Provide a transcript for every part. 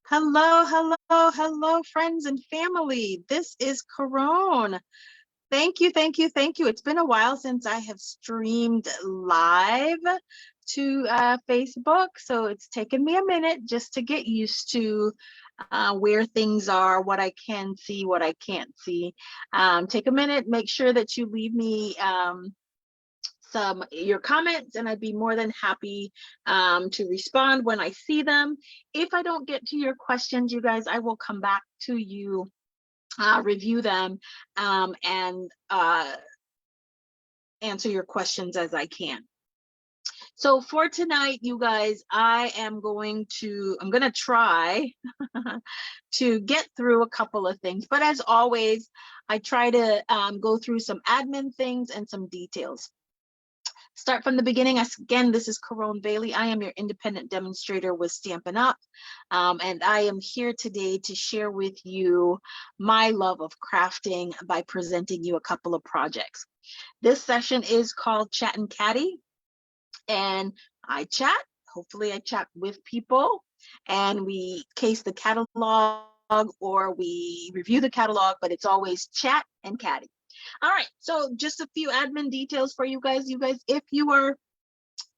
Hello, hello, friends and family. This is Caron. Thank you. It's been a while since I have streamed live to Facebook, so it's taken me a minute just to get used to where things are, what I can see, what I can't see. Take a minute, make sure that you leave me your comments, and I'd be more than happy to respond when I see them. If I don't get to your questions, you guys, I will come back to you, review them, and answer your questions as I can. So for tonight, you guys, I'm going to try to get through a couple of things, but as always, I try to go through some admin things and some details. Start from the beginning. Again, this is Caron Bailey. I am your independent demonstrator with Stampin Up. And I am here today to share with you my love of crafting by presenting you a couple of projects. This session is called Chat and Catty, and I chat. Hopefully I chat with people, and we case the catalog or we review the catalog, but it's always chat and catty. All right, so just a few admin details for you guys. If you are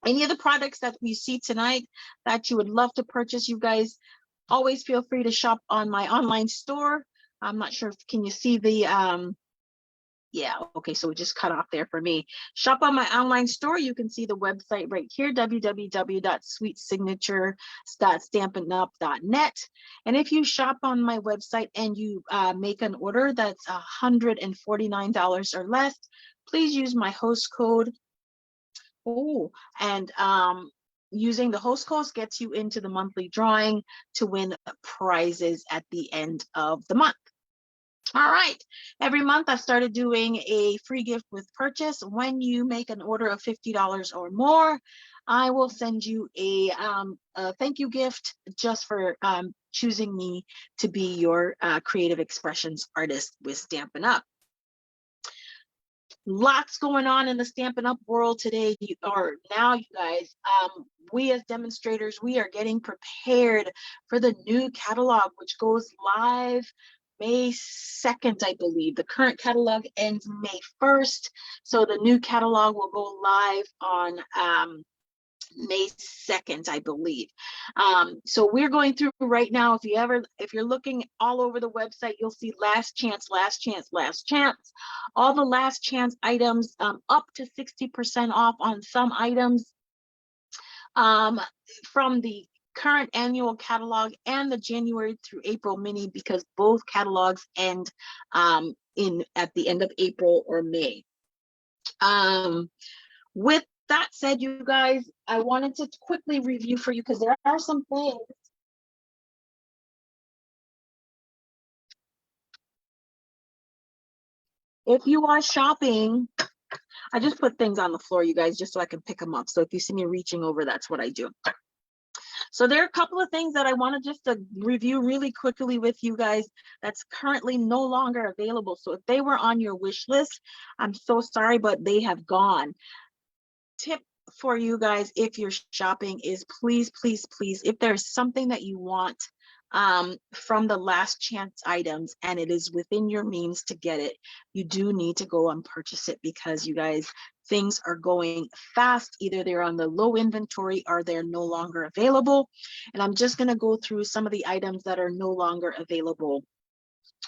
any of the products that we see tonight that you would love to purchase, you guys always feel free to shop on my online store. I'm not sure if can you see the yeah, okay, so it just cut off there for me. Shop on my online store. You can see the website right here, www.sweetsignature.stampinup.net. And if you shop on my website and you make an order that's $149 or less, please use my host code. Oh, and using the host code gets you into the monthly drawing to win prizes at the end of the month. All right, every month I've started doing a free gift with purchase. When you make an order of $50 or more, I will send you a thank you gift just for choosing me to be your creative expressions artist with Stampin' Up. Lots going on in the Stampin' Up world today, or now, you guys. We as demonstrators, we are getting prepared for the new catalog, which goes live May 2nd, I believe. The current catalog ends May 1st, so the new catalog will go live on May 2nd, I believe. So we're going through right now. If you're looking all over the website, you'll see last chance. All the last chance items, up to 60% off on some items, from the current annual catalog and the January through April mini, because both catalogs end at the end of April or May. With that said, you guys, I wanted to quickly review for you because there are some things. If you are shopping, I just put things on the floor, you guys, just so I can pick them up. So if you see me reaching over, that's what I do. So there are a couple of things that I wanted just to review really quickly with you guys that's currently no longer available. So if they were on your wish list, I'm so sorry, but they have gone. Tip for you guys if you're shopping is please, if there's something that you want from the last chance items and it is within your means to get it, you do need to go and purchase it, because you guys, things are going fast. Either they're on the low inventory or they're no longer available. And I'm just going to go through some of the items that are no longer available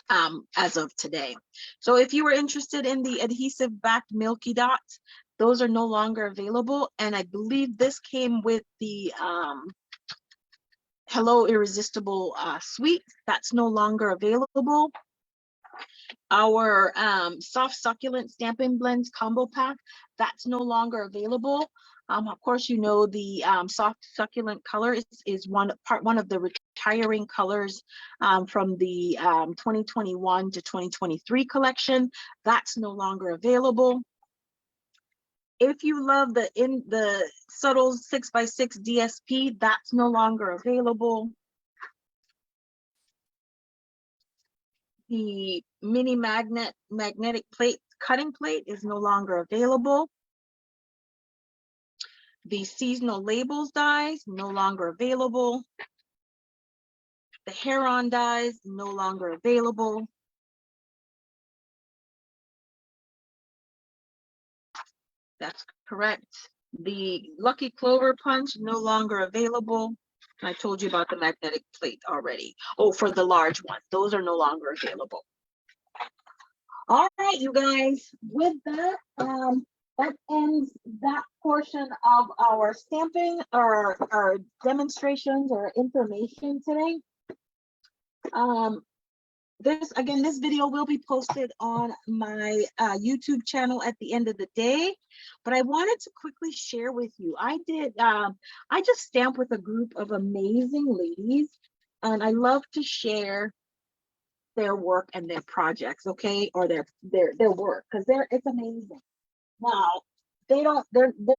as of today. So if you were interested in the adhesive backed Milky Dots, those are no longer available. And I believe this came with the Hello Irresistible suite. That's no longer available. Our soft succulent Stampin' Blends combo pack, that's no longer available. Of course, you know the soft succulent color is one of the retiring colors from the 2021 to 2023 collection. That's no longer available. If you love the subtle 6x6 DSP, that's no longer available. The mini magnetic plate cutting plate is no longer available. The seasonal labels dies no longer available. The Caron dies, no longer available. That's correct. The Lucky Clover Punch, no longer available. I told you about the magnetic plate already. Oh, for the large one, those are no longer available. All right, you guys, with that, that ends that portion of our stamping, our demonstrations or information today. This video will be posted on my YouTube channel at the end of the day, but I wanted to quickly share with you. I just stamped with a group of amazing ladies, and I love to share their work and their projects, okay, or their work, because it's amazing. Now, they're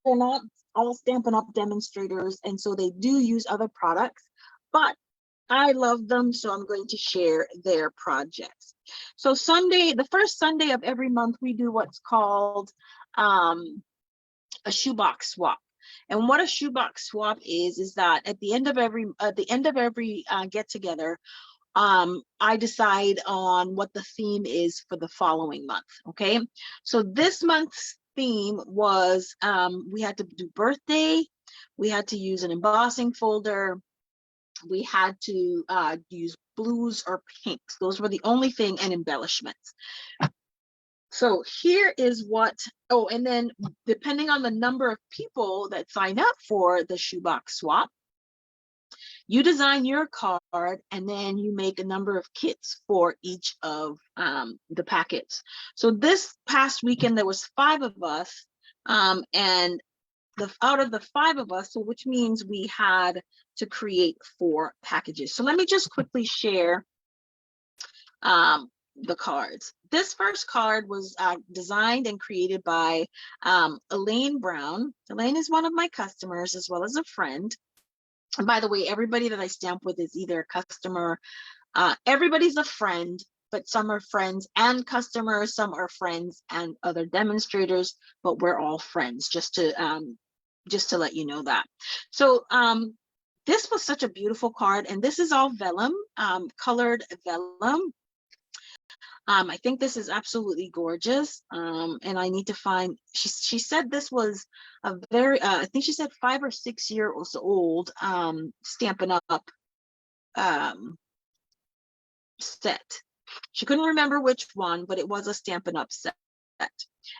not all Stampin' Up demonstrators, and so they do use other products, but I love them, so I'm going to share their projects. So Sunday, the first Sunday of every month, we do what's called a shoebox swap. And what a shoebox swap is that at the end of every get together, I decide on what the theme is for the following month. Okay, so this month's theme was we had to do birthday, we had to use an embossing folder, we had to use blues or pinks. Those were the only thing, and embellishments. So here is what, oh, and then depending on the number of people that sign up for the shoebox swap, you design your card, and then you make a number of kits for each of the packets. So this past weekend, there was 5 of us, and out of the 5 of us, so which means we had to create 4 packages. So let me just quickly share the cards. This first card was designed and created by Elaine Brown. Elaine is one of my customers as well as a friend. And by the way, everybody that I stamp with is either a customer, everybody's a friend, but some are friends and customers, some are friends and other demonstrators, but we're all friends, just to let you know that. So this was such a beautiful card, and this is all vellum, colored vellum. I think this is absolutely gorgeous, and I need to find, she said this was a very, I think she said 5 or 6 years old, Stampin' Up set. She couldn't remember which one, but it was a Stampin' Up set.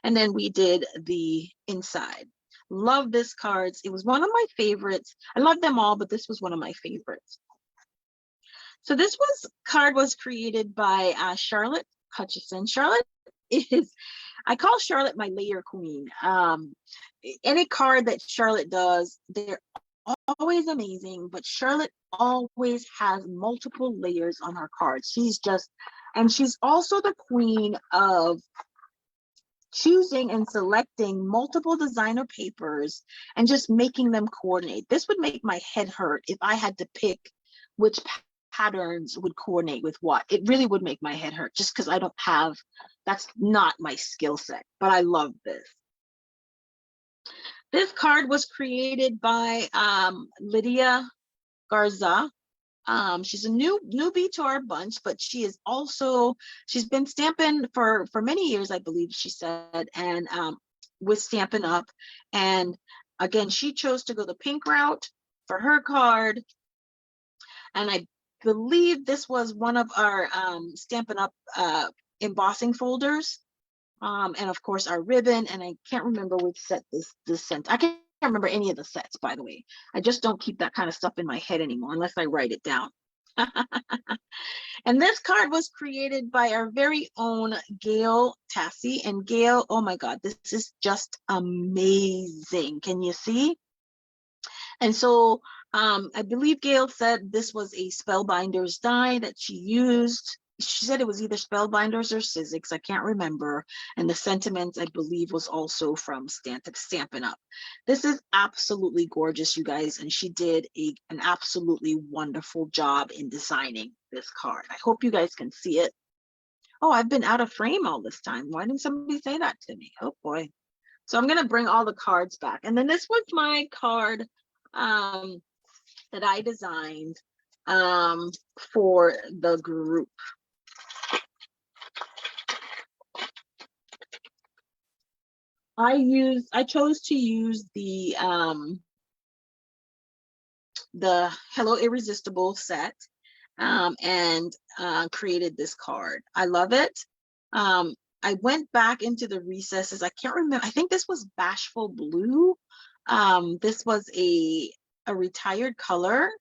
And then we did the inside. Love this cards. It was one of my favorites. I love them all, but this was one of my favorites. So this card was created by Charlotte Hutchison. Charlotte is, I call Charlotte my layer queen. Any card that Charlotte does, they're always amazing, but Charlotte always has multiple layers on her cards. She's also the queen of choosing and selecting multiple designer papers and just making them coordinate. This would make my head hurt if I had to pick which patterns would coordinate with what. It really would make my head hurt, just because I don't have, that's not my skill set, but I love this. This card was created by Lydia Garza. She's a newbie to our bunch, but she's been stamping for many years, I believe she said, and with Stampin' Up. And again, she chose to go the pink route for her card. And I believe this was one of our Stampin' Up embossing folders. And of course our ribbon, and I can't remember which set this sent. I can't remember any of the sets, by the way. I just don't keep that kind of stuff in my head anymore unless I write it down. And this card was created by our very own Gail Tassi. And Gail, oh my God, this is just amazing. Can you see? And so I believe Gail said this was a Spellbinders die that she used. She said it was either Spellbinders or Sizzix, I can't remember. And the sentiment, I believe, was also from Stampin' Up. This is absolutely gorgeous, you guys, and she did an absolutely wonderful job in designing this card. I hope you guys can see it. Oh, I've been out of frame all this time. Why didn't somebody say that to me? Oh boy. So I'm gonna bring all the cards back. And then this was my card that I designed for the group. I chose to use the Hello Irresistible set, and created this card. I love it. I went back into the recesses. I can't remember. I think this was Bashful Blue. This was a retired color.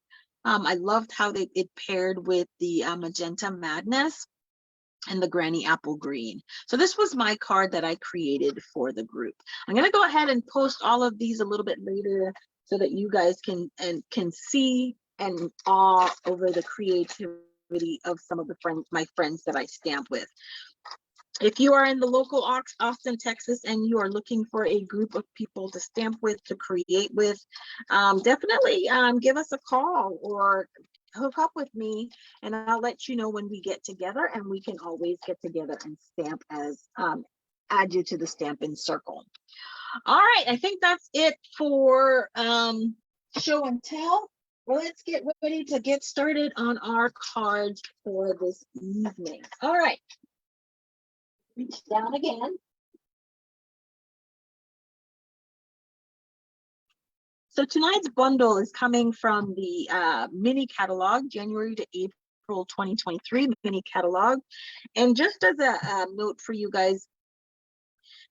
I loved how it paired with the Magenta Madness and the Granny Apple Green. So this was my card that I created for the group. I'm going to go ahead and post all of these a little bit later so that you guys can see and awe over the creativity of some of my friends that I stamp with. If you are in the local Austin, Texas, and you are looking for a group of people to stamp with, to create with, definitely give us a call or hook up with me, and I'll let you know when we get together, and we can always get together and stamp as add you to the Stampin' Circle. All right, I think that's it for show and tell. Well, let's get ready to get started on our cards for this evening. All right. Reach down again. So tonight's bundle is coming from the mini catalog, January to April 2023 mini catalog. And just as a note for you guys,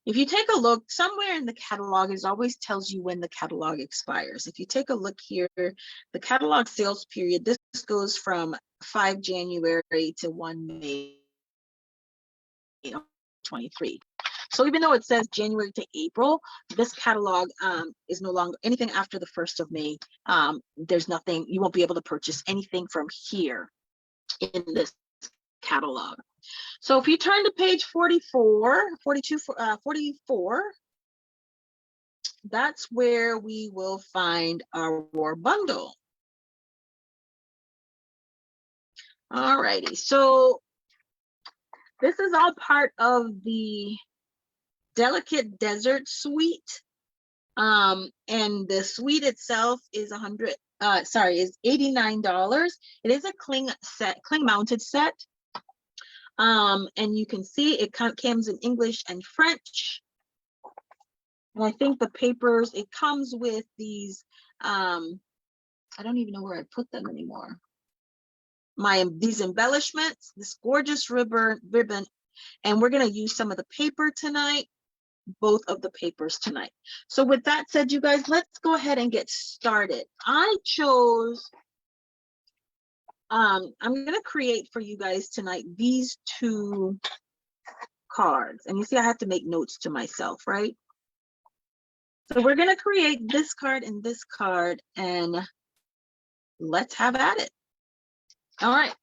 if you take a look, somewhere in the catalog, it always tells you when the catalog expires. If you take a look here, the catalog sales period, this goes from 5 January to 1 May 23. So even though it says January to April, this catalog is no longer anything after the 1st of May. There's nothing, you won't be able to purchase anything from here in this catalog. So if you turn to page 44, that's where we will find our bundle. All righty, so this is all part of the Delicate Desert suite, and the suite itself is $89. It is a cling mounted set, and you can see it comes in English and French. And I think the papers, it comes with these, I don't even know where I put them anymore. These embellishments, this gorgeous ribbon, and we're going to use some of the paper tonight, both of the papers tonight. So with that said, you guys, let's go ahead and get started. I chose, I'm going to create for you guys tonight these two cards. And you see, I have to make notes to myself, right? So we're going to create this card and this card, and let's have at it. All right.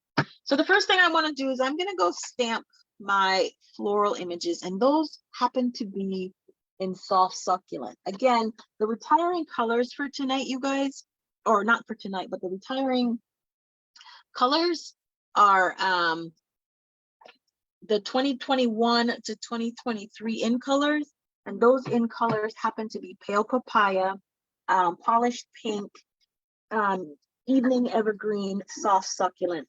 So the first thing I want to do is I'm going to go stamp my floral images, and those happen to be in soft succulent. Again, the retiring colors for tonight, you guys, or not for tonight, but the retiring colors are the 2021 to 2023 in colors, and those in colors happen to be Pale Papaya, Polished Pink, Evening Evergreen, Soft Succulent.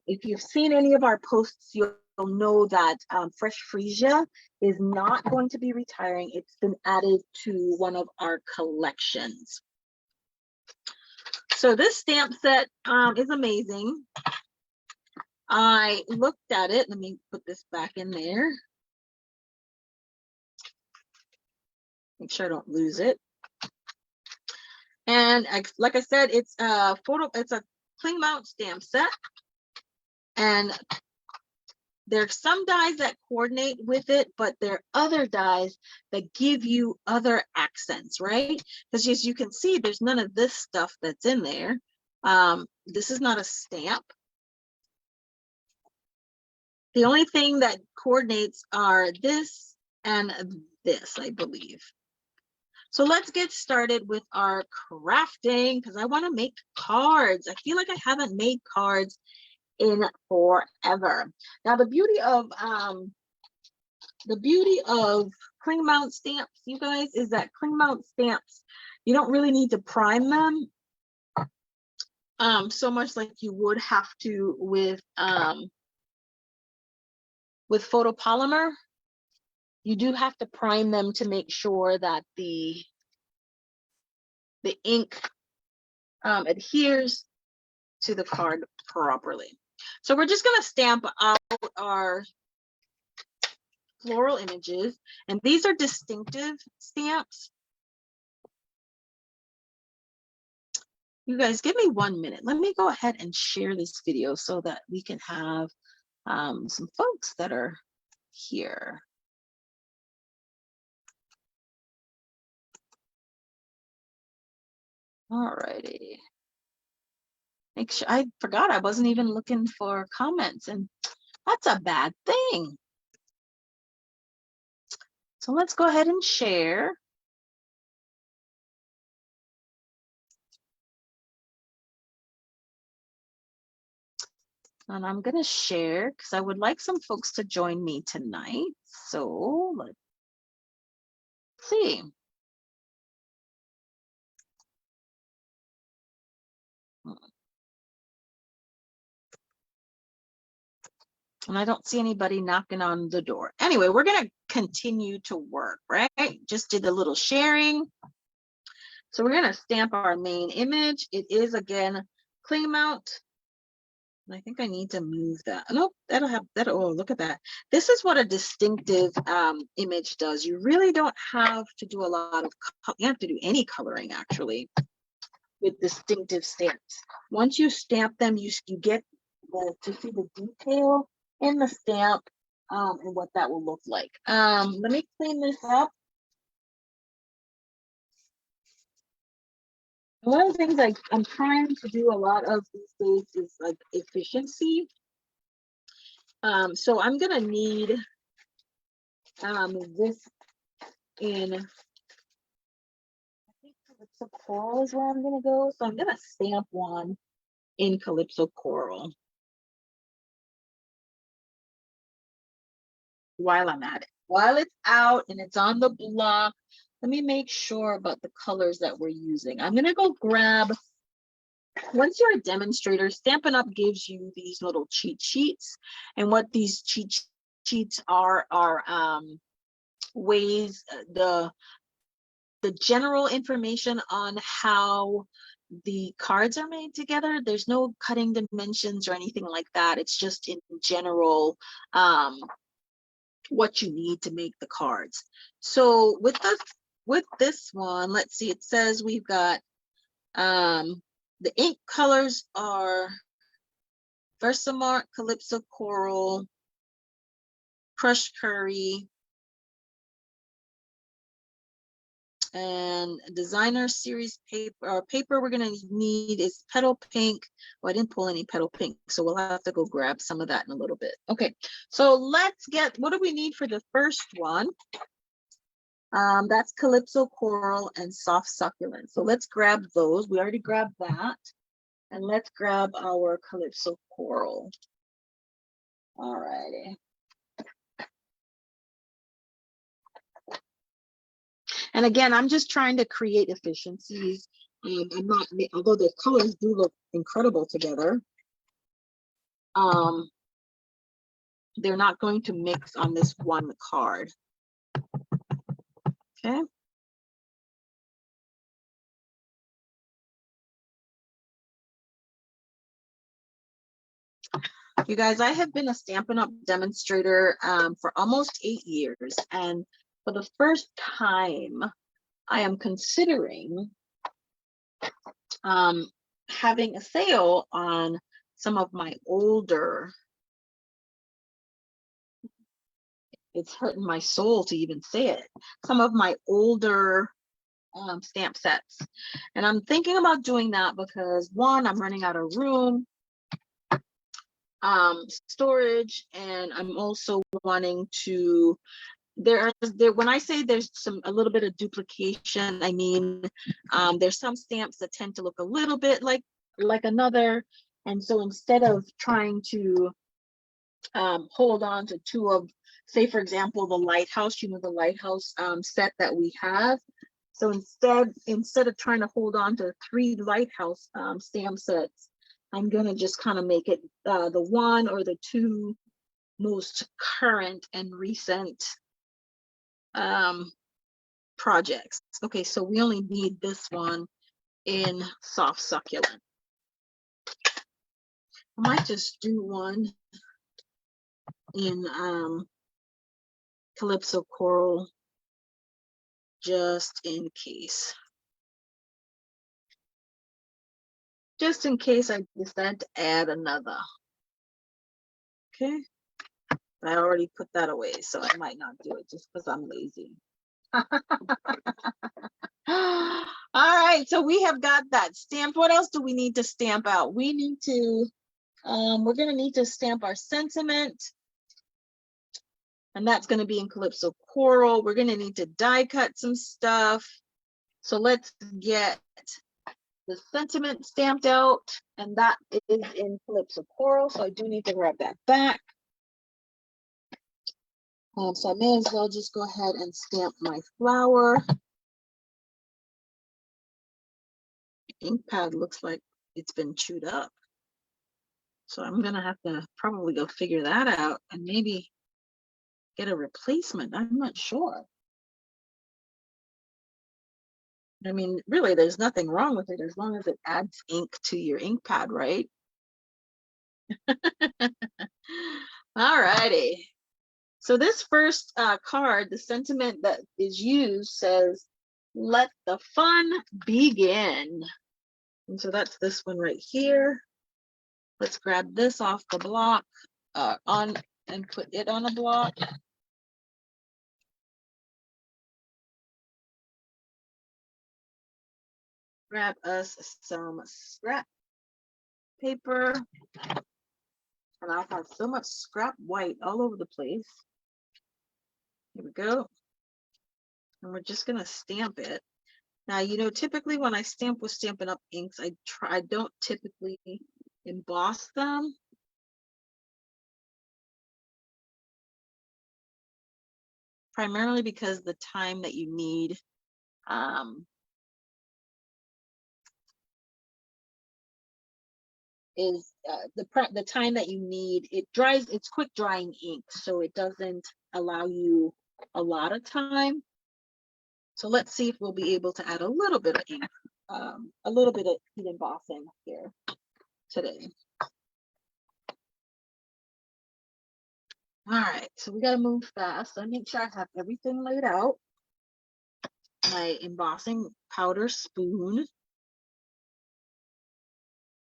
If you've seen any of our posts, you'll know that Fresh Freesia is not going to be retiring. It's been added to one of our collections. So this stamp set is amazing. I looked at it. Let me put this back in there. Make sure I don't lose it. And like I said, it's a cling mount stamp set. And there's some dies that coordinate with it, but there are other dies that give you other accents, right? Because as you can see, there's none of this stuff that's in there. This is not a stamp. The only thing that coordinates are this and this, I believe. So let's get started with our crafting, because I want to make cards. I feel like I haven't made cards in forever. Now the beauty of cling mount stamps, you guys, is that cling mount stamps, you don't really need to prime them. so much like you would have to with photopolymer. You do have to prime them to make sure that the ink adheres to the card properly. So we're just going to stamp out our floral images, and these are distinctive stamps. You guys, give me 1 minute. Let me go ahead and share this video so that we can have some folks that are here. All righty. Make sure, I forgot I wasn't even looking for comments, and that's a bad thing. So let's go ahead and share. And I'm going to share because I would like some folks to join me tonight. So let's see. And I don't see anybody knocking on the door. Anyway, we're going to continue to work, right? Just did a little sharing. So we're going to stamp our main image. It is, again, cling mount. I think I need to move that. Nope, that'll have that. Oh, look at that. This is what a distinctive image does. You really don't have to do a lot of, you have to do any coloring actually with distinctive stamps. Once you stamp them, you get to see the detail in the stamp and what that will look like. Let me clean this up. One of the things I'm trying to do a lot of these days is like efficiency. So I'm gonna need this in, I think Calypso Coral is where I'm gonna go. So I'm gonna stamp one in Calypso Coral while I'm at it. While it's out and it's on the block, let me make sure about the colors that we're using. I'm gonna go grab, once you're a demonstrator, Stampin' Up gives you these little cheat sheets. And what these cheat sheets are ways, the general information on how the cards are made together. There's no cutting dimensions or anything like that. It's just in general what you need to make the cards. So with this one, let's see, it says we've got the ink colors are Versamark, Calypso Coral, Crushed Curry, and designer series paper we're going to need is Petal Pink. Well, I didn't pull any Petal Pink, so we'll have to go grab some of that in a little bit. Okay, so let's get, what do we need for the first one? That's Calypso Coral and Soft Succulent. So let's grab those. We already grabbed that. And let's grab our Calypso Coral. All righty. And again, I'm just trying to create efficiencies. I'm not, although the colors do look incredible together, they're not going to mix on this one card. Okay. You guys, I have been a Stampin' Up demonstrator for almost 8 years. And for the first time, I am considering having a sale on some of my older, it's hurting my soul to even say it, some of my older stamp sets. And I'm thinking about doing that because, one, I'm running out of room, storage, and I'm also wanting to, when I say there's a little bit of duplication, I mean there's some stamps that tend to look a little bit like another, and so instead of trying to hold on to two of, say for example, the lighthouse, the lighthouse set that we have, So instead of trying to hold on to 3 lighthouse stamp sets, I'm gonna just kind of make it the 1 or the 2 most current and recent projects. Okay, so we only need this one in soft succulent. I might just do one in Calypso Coral just in case. Just in case I decide to add another. Okay. I already put that away, so I might not do it just because I'm lazy. All right, so we have got that stamped. What else do we need to stamp out? We need to, we're gonna need to stamp our sentiment. And that's gonna be in Calypso Coral. We're gonna need to die cut some stuff. So let's get the sentiment stamped out, and that is in Calypso Coral. So I do need to grab that back. So I may as well just go ahead and stamp my flower. Ink pad looks like it's been chewed up. So I'm gonna have to probably go figure that out and maybe get a replacement. I'm not sure. I mean, really, there's nothing wrong with it as long as it adds ink to your ink pad, right? All righty. So this first card, the sentiment that is used says, "Let the fun begin." And so that's this one right here. Let's grab this off the block on and put it on a block. Grab us some scrap paper. And I'll have so much scrap white all over the place. Here we go. And we're just gonna stamp it. Now, you know, typically when I stamp with Stampin' Up inks, I don't typically emboss them. Primarily because the time that you need is the time that you need. It dries, it's quick drying ink, so it doesn't allow you a lot of time. So let's see if we'll be able to add a little bit of ink, a little bit of heat embossing here today. All right, so we got to move fast. I make sure I have everything laid out. My embossing powder spoon.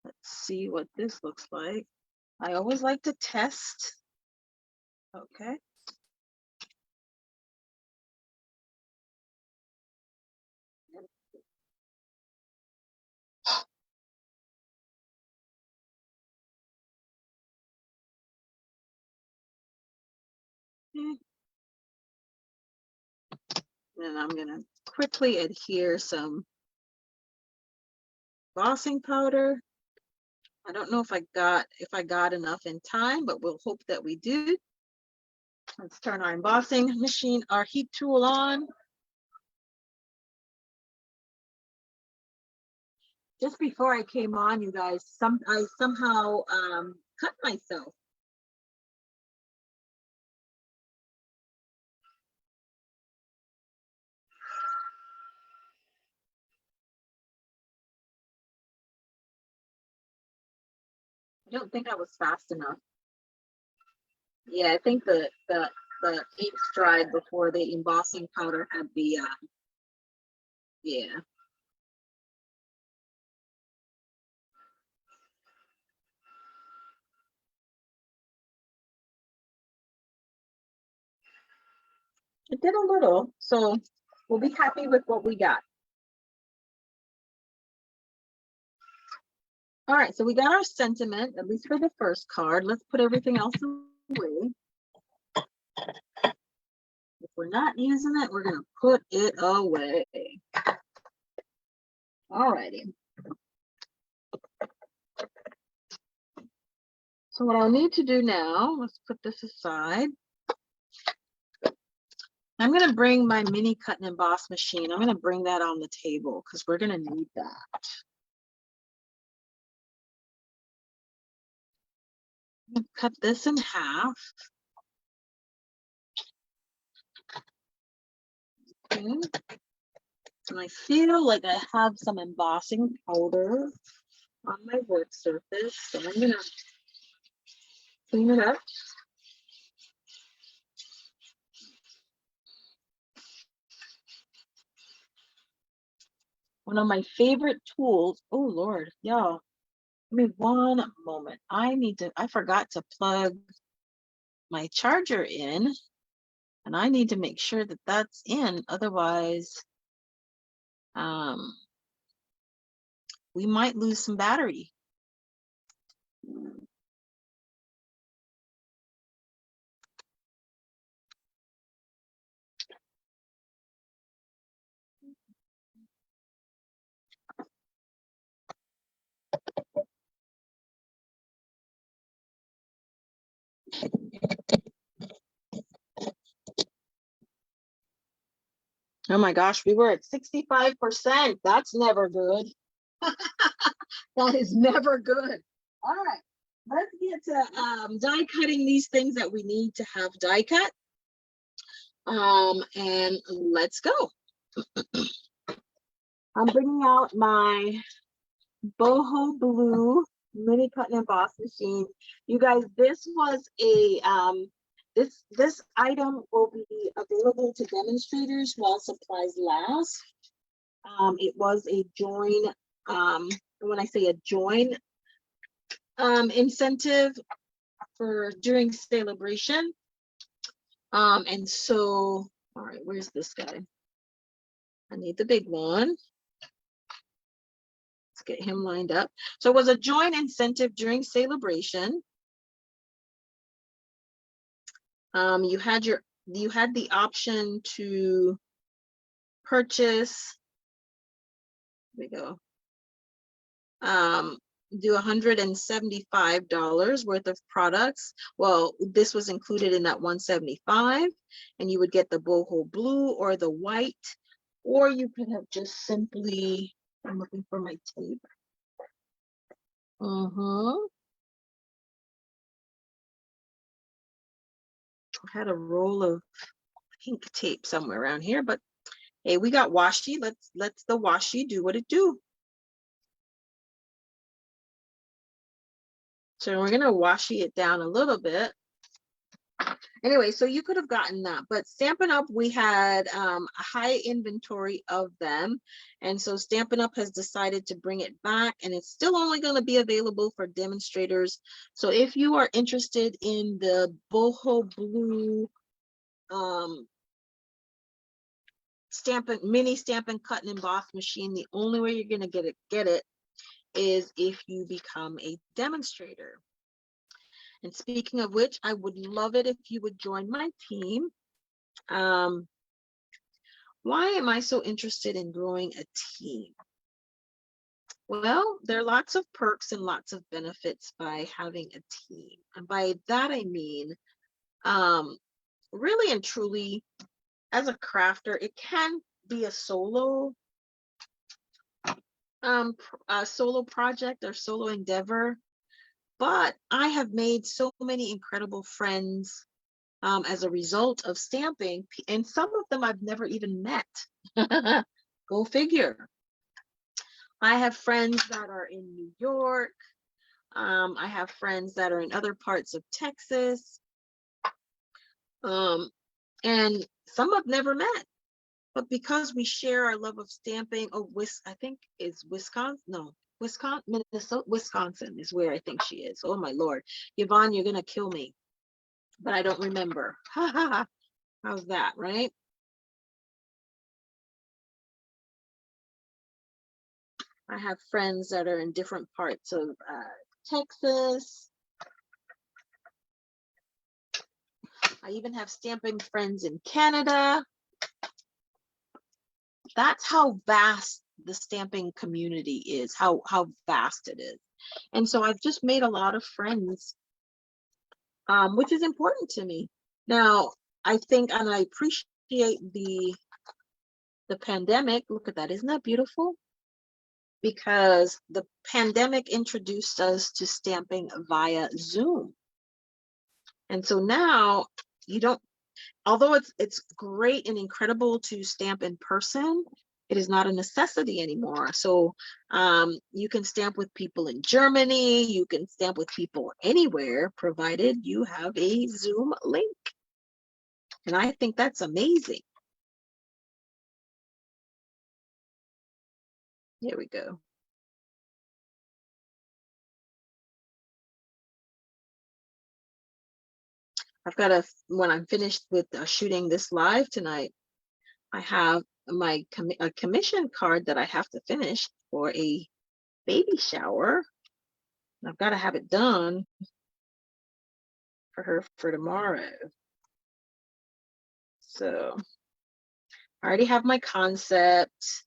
Let's see what this looks like. I always like to test. Okay. And I'm gonna quickly adhere some embossing powder. I don't know if I got enough in time, but we'll hope that we do. Let's turn our embossing machine, our heat tool on. Just before I came on, you guys, I somehow cut myself. I don't think I was fast enough. Yeah, I think the ink dried before the embossing powder had the yeah. It did a little, so we'll be happy with what we got. All right, so we got our sentiment, at least for the first card. Let's put everything else away. If we're not using it, we're gonna put it away. All righty. So what I'll need to do now, let's put this aside. I'm going to bring my mini cut and emboss machine. I'm going to bring that on the table because we're going to need that. Cut this in half. Okay. And I feel like I have some embossing powder on my work surface, so I'm going to clean it up. One of my favorite tools. Oh Lord, y'all. Give me one moment. I forgot to plug my charger in, and I need to make sure that that's in. Otherwise, we might lose some battery. Oh my gosh, we were at 65%. That's never good. That is never good. All right, let's get to die cutting these things that we need to have die cut. And let's go. I'm bringing out my boho blue mini cut and emboss machine. You guys, this was a this item will be available to demonstrators while supplies last. It was a join, when I say a join incentive for during celebration. And so, all right, where's this guy? I need the big one. Let's get him lined up. So it was a join incentive during celebration. You had the option to purchase, there we go, do $175 worth of products. Well, this was included in that 175, and you would get the boho blue or the white, or you could have just simply, I'm looking for my tape. I had a roll of pink tape somewhere around here, but hey, we got washi. Let's the washi do what it do. So we're gonna washi it down a little bit. Anyway, so you could have gotten that, but Stampin' Up, we had a high inventory of them, and so Stampin' Up has decided to bring it back, and it's still only going to be available for demonstrators. So if you are interested in the boho blue mini Stampin' Cut and Emboss machine, the only way you're going to get it is if you become a demonstrator. And speaking of which, I would love it if you would join my team. Why am I so interested in growing a team? Well, there are lots of perks and lots of benefits by having a team. And by that, I mean, really and truly, as a crafter, it can be a solo project or solo endeavor. But I have made so many incredible friends as a result of stamping, and some of them I've never even met. Go figure. I have friends that are in New York. I have friends that are in other parts of Texas. And some I've never met. But because we share our love of stamping, I think it's Wisconsin. No, Minnesota, Wisconsin is where I think she is. Oh my Lord. Yvonne, you're gonna kill me. But I don't remember. How's that, right? I have friends that are in different parts of Texas. I even have stamping friends in Canada. That's how vast the stamping community is, how vast it is. And so I've just made a lot of friends, which is important to me. Now, I think, and I appreciate appreciate the pandemic. Look at that. Isn't that beautiful? Because the pandemic introduced us to stamping via Zoom. And so now you don't, although it's great and incredible to stamp in person, it is not a necessity anymore. So you can stamp with people in Germany, you can stamp with people anywhere, provided you have a Zoom link. And I think that's amazing. Here we go. I've got to, when I'm finished with shooting this live tonight, I have my a commission card that I have to finish for a baby shower. I've got to have it done for her for tomorrow. So I already have my concept.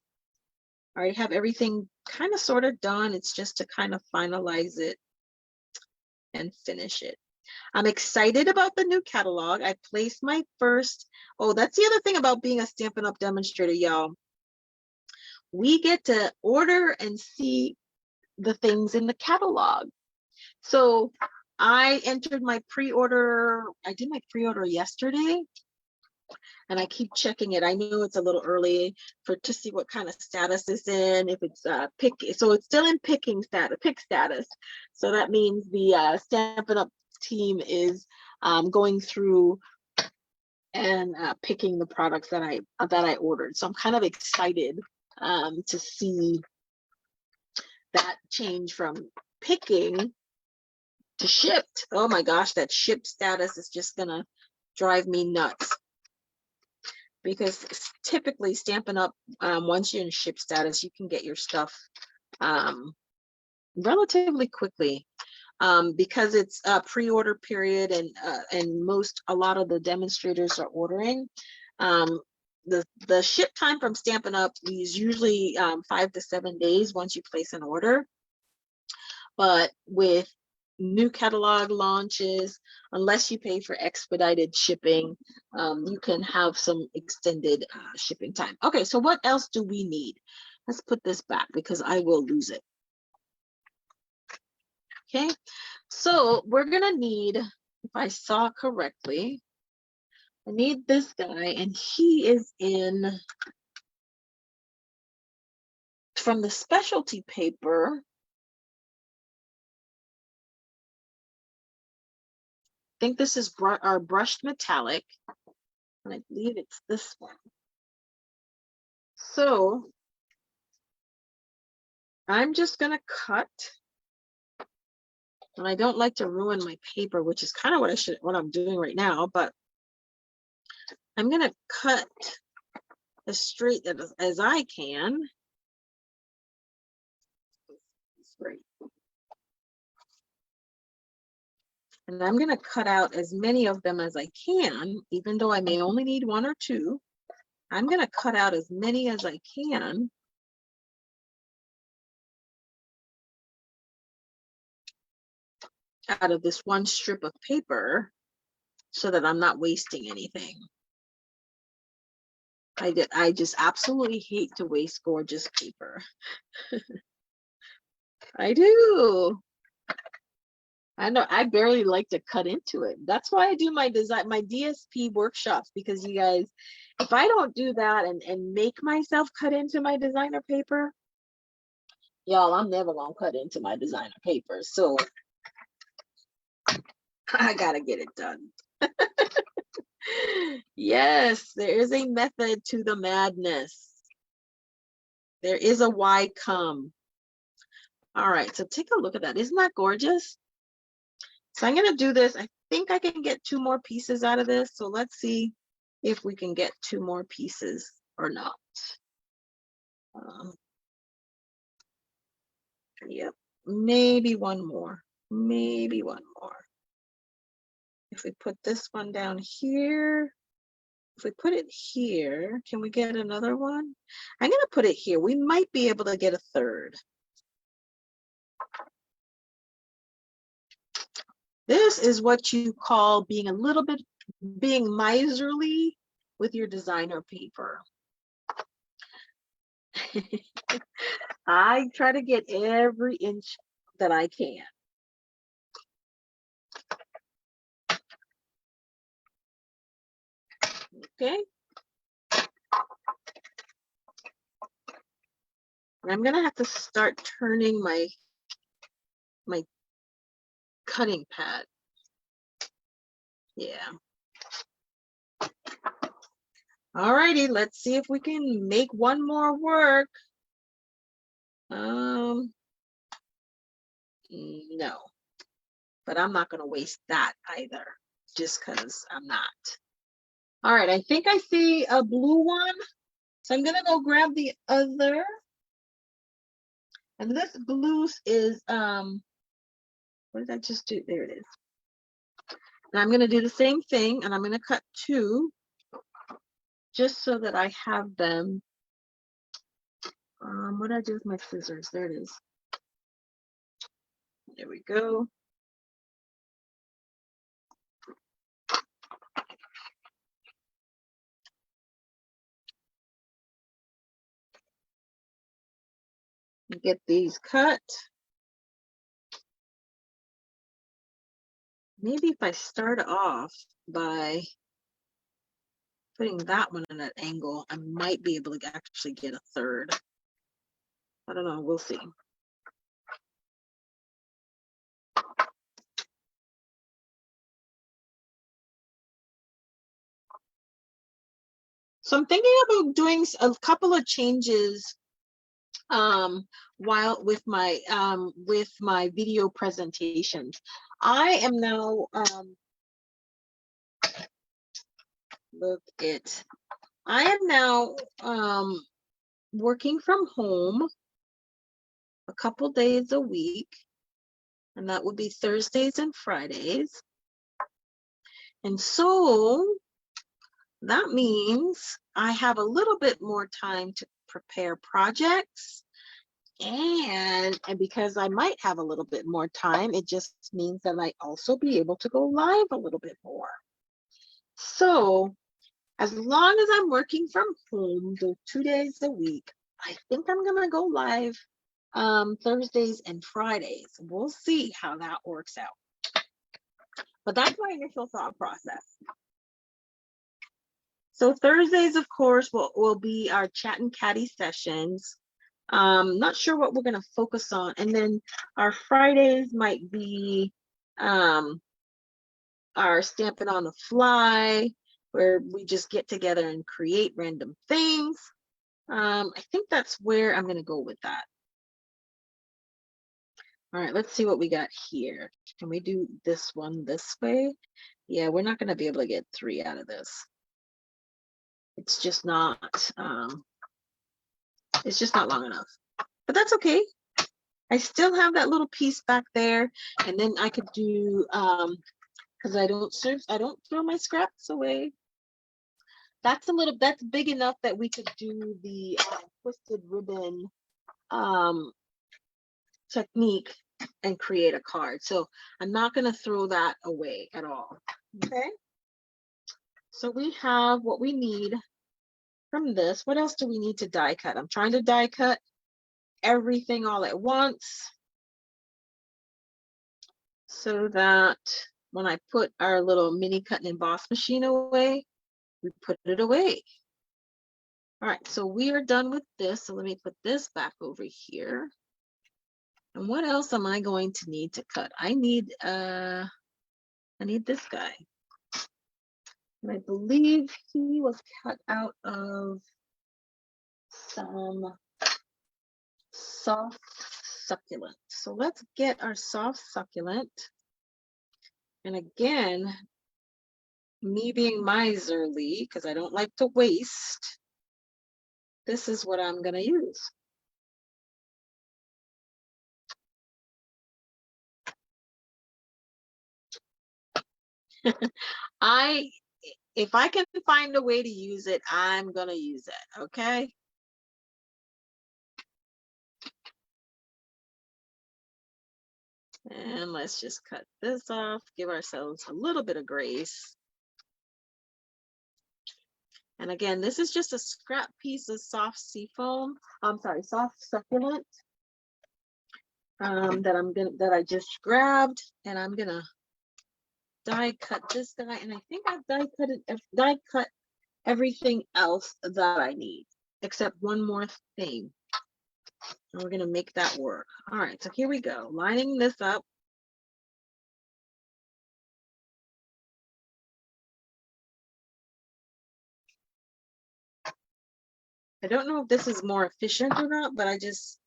I already have everything kind of sort of done. It's just to kind of finalize it and finish it. I'm excited about the new catalog. I placed my first, oh, that's the other thing about being a Stampin' Up! Demonstrator, y'all. We get to order and see the things in the catalog. So I entered my pre-order, I did my pre-order yesterday, and I keep checking it. I know it's a little early to see what kind of status it's in, if it's pick, so it's still in pick status. So that means the Stampin' Up! Team is going through and picking the products that I ordered. So I'm kind of excited to see that change from picking to shipped. Oh my gosh, that ship status is just gonna drive me nuts, because typically Stampin' Up, once you're in ship status, you can get your stuff relatively quickly, because it's a pre-order period, and a lot of the demonstrators are ordering. The ship time from Stampin' Up is usually 5 to 7 days once you place an order. But with new catalog launches, unless you pay for expedited shipping, you can have some extended shipping time. Okay, so what else do we need? Let's put this back because I will lose it. Okay, so we're gonna need, if I saw correctly, I need this guy, and he is in from the specialty paper. I think this is our brushed metallic, and I believe it's this one. So I'm just gonna cut, and I don't like to ruin my paper, which is kind of what I'm doing right now, but I'm gonna cut as straight as I can. Straight. And I'm gonna cut out as many of them as I can, even though I may only need 1 or 2. I'm gonna cut out as many as I can. Out of this one strip of paper, so that I'm not wasting anything. I just absolutely hate to waste gorgeous paper. I do. I know, I barely like to cut into it. That's why I do my DSP workshops, because you guys, if I don't do that and make myself cut into my designer paper, y'all, I'm never gonna cut into my designer paper. So I gotta get it done. Yes, there is a method to the madness. There is a why come. All right, so take a look at that. Isn't that gorgeous? So I'm gonna do this. I think I can get 2 more pieces out of this. So let's see if we can get 2 more pieces or not. Yep, maybe 1 more, maybe 1 more. If we put this one down here, if we put it here, can we get another one? I'm gonna put it here. We might be able to get a 3rd. This is what you call being miserly with your designer paper. I try to get every inch that I can. Okay. And I'm gonna have to start turning my cutting pad. Yeah. Alrighty, let's see if we can make one more work. No, but I'm not gonna waste that either, just because I'm not. All right, I think I see a blue one, so I'm gonna go grab the other. And this blue is what did I just do? There it is. And I'm gonna do the same thing, and I'm gonna cut 2, just so that I have them. What did I do with my scissors? There it is. There we go. Get these cut. Maybe if I start off by putting that one in an angle, I might be able to actually get a third. I don't know, we'll see. So I'm thinking about doing a couple of changes while with my video presentations. I am now I am now working from home a couple days a week, and that would be Thursdays and Fridays. And so that means I have a little bit more time to prepare projects, and because I might have a little bit more time, it just means that I also be able to go live a little bit more. So as long as I'm working from home those 2 days a week, I think I'm gonna go live Thursdays and Fridays. We'll see how that works out. But that's my initial thought process. So Thursdays, of course, will be our chat and Catty sessions. Not sure what we're going to focus on. And then our Fridays might be our Stampin' on the Fly, where we just get together and create random things. I think that's where I'm going to go with that. All right, let's see what we got here. Can we do this one this way? Yeah, we're not going to be able to get 3 out of this. It's just not long enough, but that's okay. I still have that little piece back there, and then I could do because I don't throw my scraps away. That's big enough that we could do the twisted ribbon technique and create a card. So I'm not going to throw that away at all. Okay, so we have what we need from this. What else do we need to die cut? I'm trying to die cut everything all at once, so that when I put our little mini cut and emboss machine away, we put it away. All right, so we are done with this. So let me put this back over here. And what else am I going to need to cut? I need this guy. And I believe he was cut out of some soft succulent. So let's get our soft succulent. And again, me being miserly, because I don't like to waste, this is what I'm going to use. If I can find a way to use it, I'm going to use it, okay? And let's just cut this off, give ourselves a little bit of grace. And again, this is just a scrap piece of soft seafoam. I'm sorry, soft succulent that I just grabbed, and I'm gonna die cut this guy. And I think I've die cut everything else that I need, except one more thing. And we're gonna make that work. All right, so here we go. Lining this up. I don't know if this is more efficient or not, but I just,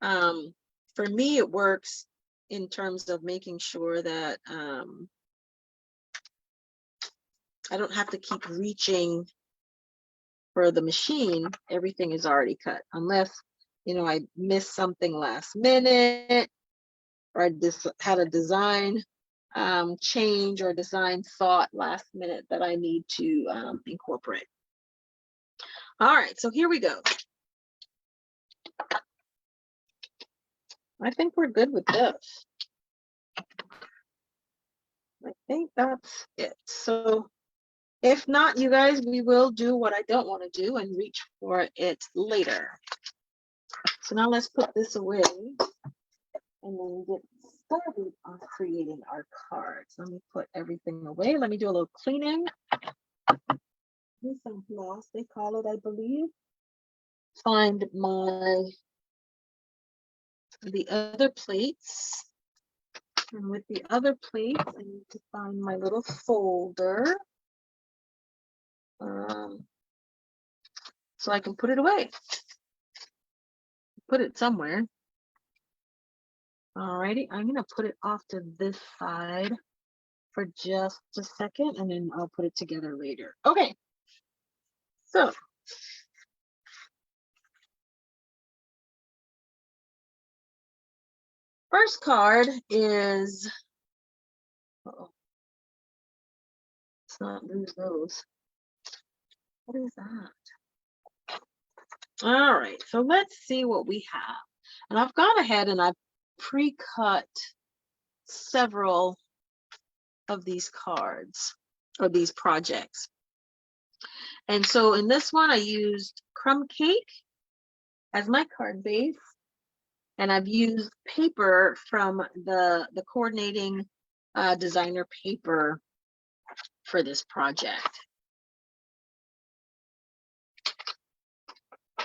for me, it works in terms of making sure that I don't have to keep reaching for the machine. Everything is already cut, unless, you know, I missed something last minute, or I just had a design change or design thought last minute that I need to incorporate. All right, so here we go. I think we're good with this. I think that's it. So if not, you guys, we will do what I don't want to do and reach for it later. So now let's put this away and then get started on creating our cards. Let me put everything away. Let me do a little cleaning. Some floss, they call it, I believe. Find the other plates. And with the other plates, I need to find my little folder. So I can put it away. Put it somewhere. Alrighty, I'm gonna put it off to this side for just a second, and then I'll put it together later. Okay, so first card is, let's not lose those. What is that? All right, so let's see what we have. And I've gone ahead and I've pre-cut several of these cards or these projects. And so in this one, I used crumb cake as my card base. And I've used paper from the coordinating designer paper for this project.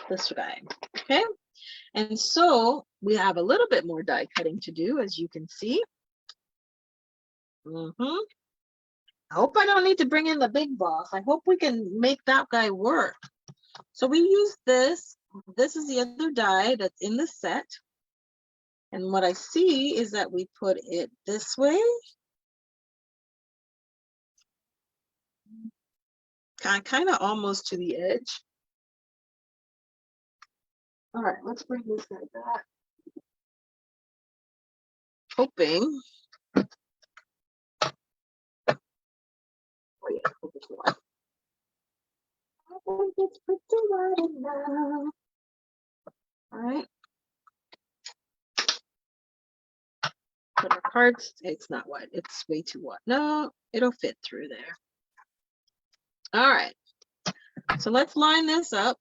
This guy, okay? And so we have a little bit more die cutting to do, as you can see. I hope I don't need to bring in the big boss. I hope we can make that guy work. So we use this. This is the other die that's in the set. And what I see is that we put it this way. Kind of almost to the edge. All right, let's bring this guy back. Hoping. Oh yeah, hope it's white. I think it's pretty white enough. All right. Put our cards. It's not white. It's way too white. No, it'll fit through there. All right. So let's line this up.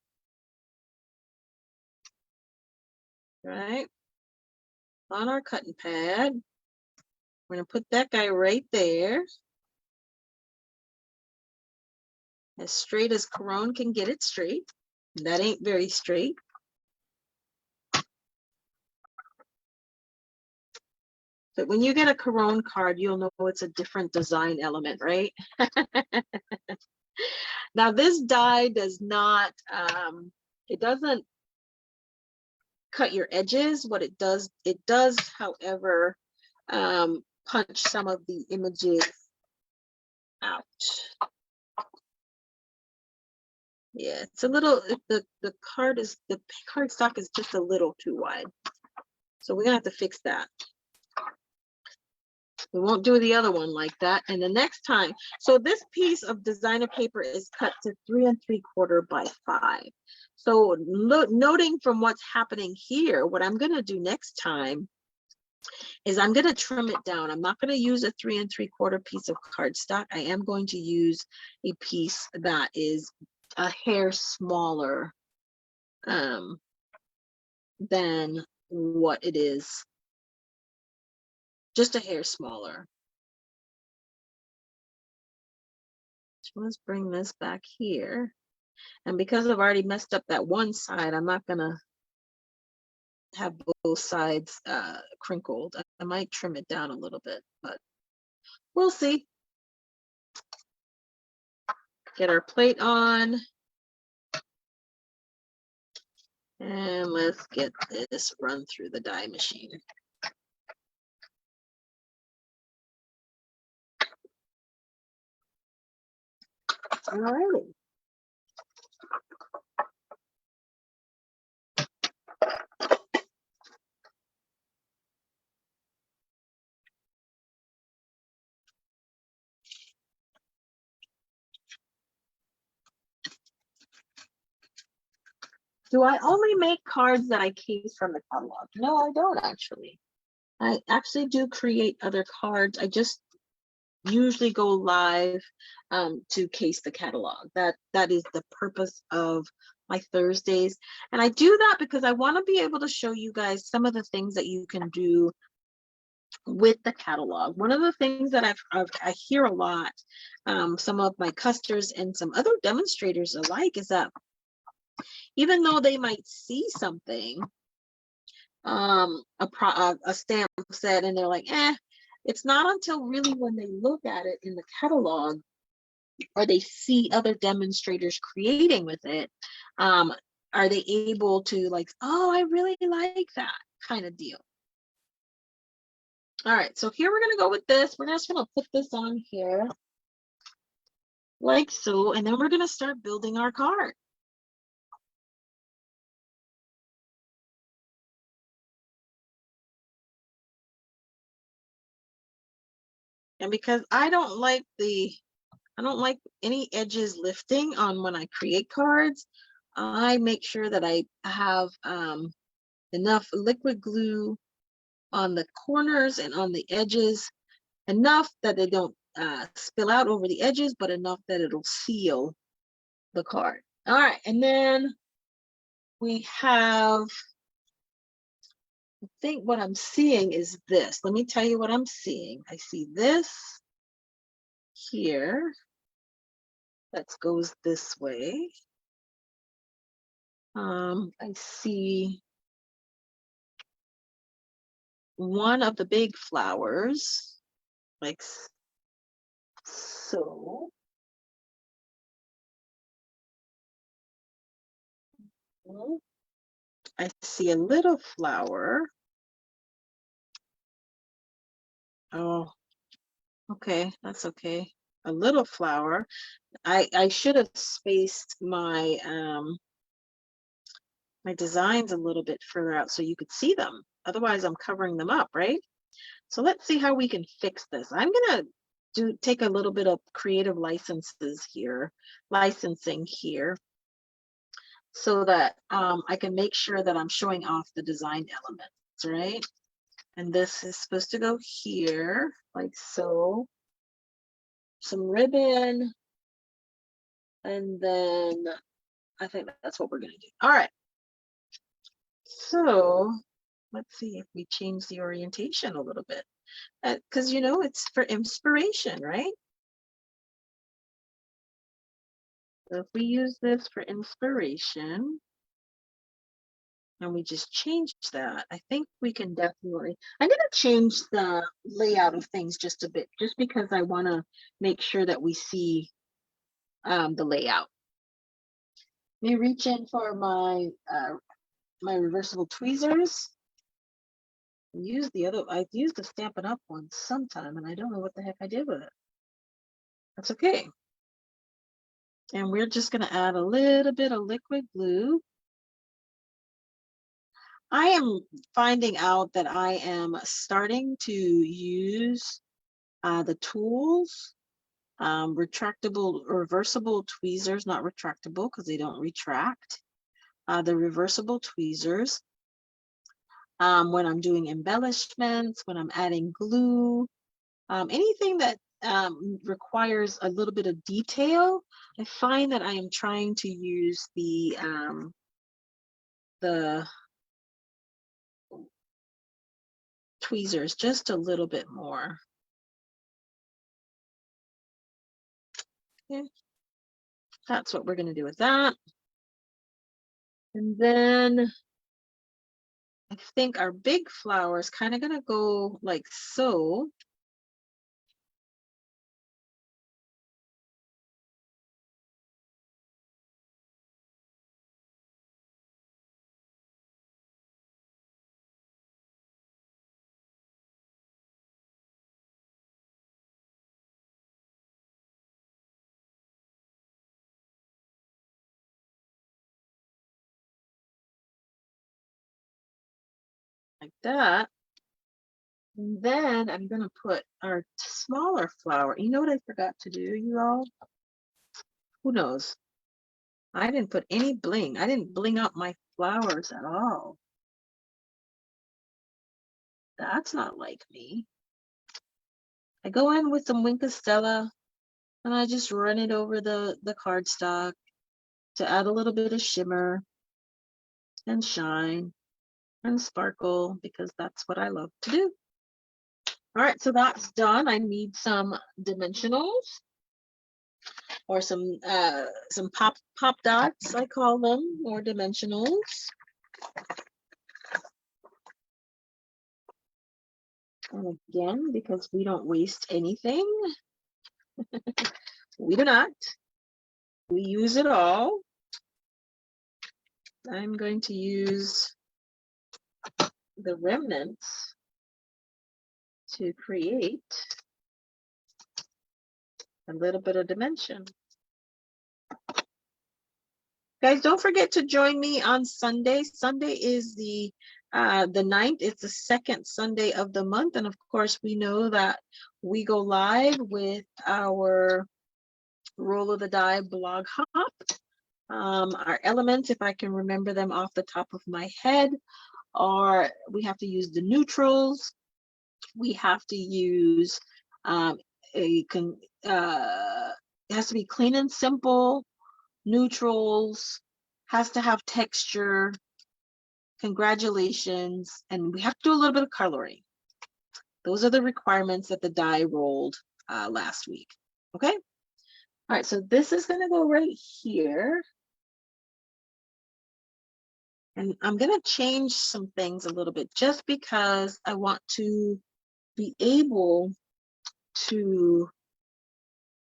Right. On our cutting pad. We're going to put that guy right there. As straight as Caron can get it straight. That ain't very straight. But when you get a Caron card, you'll know it's a different design element, right? Now this die does not, it doesn't cut your edges. What it does, however, punch some of the images out. Yeah, it's a little, the card stock is just a little too wide. So we're gonna have to fix that. We won't do the other one like that. And the next time, so this piece of designer paper is cut to 3 3/4 by 5. So noting from what's happening here, what I'm gonna do next time is I'm gonna trim it down. I'm not gonna use a 3 3/4 piece of cardstock. I am going to use a piece that is a hair smaller than what it is, just a hair smaller. So let's bring this back here. And because I've already messed up that one side, I'm not gonna have both sides crinkled. I might trim it down a little bit, but we'll see. Get our plate on. And let's get this run through the die machine. Alrighty. Do I only make cards that I case from the catalog? No, I don't actually. I actually do create other cards. I just usually go live to case the catalog. That is the purpose of my Thursdays. And I do that because I want to be able to show you guys some of the things that you can do with the catalog. One of the things that I hear a lot, some of my customers and some other demonstrators alike, is that even though they might see something, a stamp set, and they're like, it's not until really when they look at it in the catalog or they see other demonstrators creating with it, are they able to like, oh, I really like that kind of deal. All right, so here we're gonna go with this. We're just gonna put this on here like so, and then we're gonna start building our card. And because I don't like any edges lifting on when I create cards, I make sure that I have enough liquid glue on the corners and on the edges, enough that they don't spill out over the edges, but enough that it'll seal the card. All right, and then we have, I think what I'm seeing is this. Let me tell you what I'm seeing. I see this here that goes this way. I see one of the big flowers, like so. I see a little flower. Oh, okay, that's okay. A little flower. I should have spaced my my designs a little bit further out so you could see them. Otherwise, I'm covering them up, right? So let's see how we can fix this. I'm gonna take a little bit of creative licensing here, so that I can make sure that I'm showing off the design elements, right? And this is supposed to go here, like so. Some ribbon, and then I think that's what we're gonna do. All right. So let's see if we change the orientation a little bit, because you know it's for inspiration, right? So if we use this for inspiration and we just change that, I think we can definitely, I'm going to change the layout of things just a bit, just because I want to make sure that we see the layout. Let me reach in for my my reversible tweezers. I've used the Stampin' Up one sometime, and I don't know what the heck I did with it. That's okay. And we're just going to add a little bit of liquid glue. I am finding out that I am starting to use the tools, reversible tweezers, not retractable because they don't retract. The reversible tweezers when I'm doing embellishments, when I'm adding glue, anything that requires a little bit of detail, I find that I am trying to use the tweezers just a little bit more. Okay. That's what we're going to do with that. And then I think our big flower is kind of going to go like so. Like that. And then I'm going to put our smaller flower. You know what I forgot to do, you all? Who knows? I didn't put any bling. I didn't bling up my flowers at all. That's not like me. I go in with some Wink of Stella and I just run it over the cardstock to add a little bit of shimmer and shine and sparkle, because that's what I love to do. All right, so that's done. I need some dimensionals, or some pop dots, I call them, or dimensionals. And again, because we don't waste anything, we do not. We use it all. I'm going to use the remnants to create a little bit of dimension. Guys, don't forget to join me on Sunday. Sunday is the 9th. It's the second Sunday of the month. And of course, we know that we go live with our Roll of the Die blog hop. Our elements, if I can remember them off the top of my head, are we have to use the neutrals. We have to use it has to be clean and simple. Neutrals, has to have texture, congratulations, and we have to do a little bit of coloring. Those are the requirements that the die rolled last week. Okay. All right, so this is going to go right here. And I'm going to change some things a little bit just because I want to be able to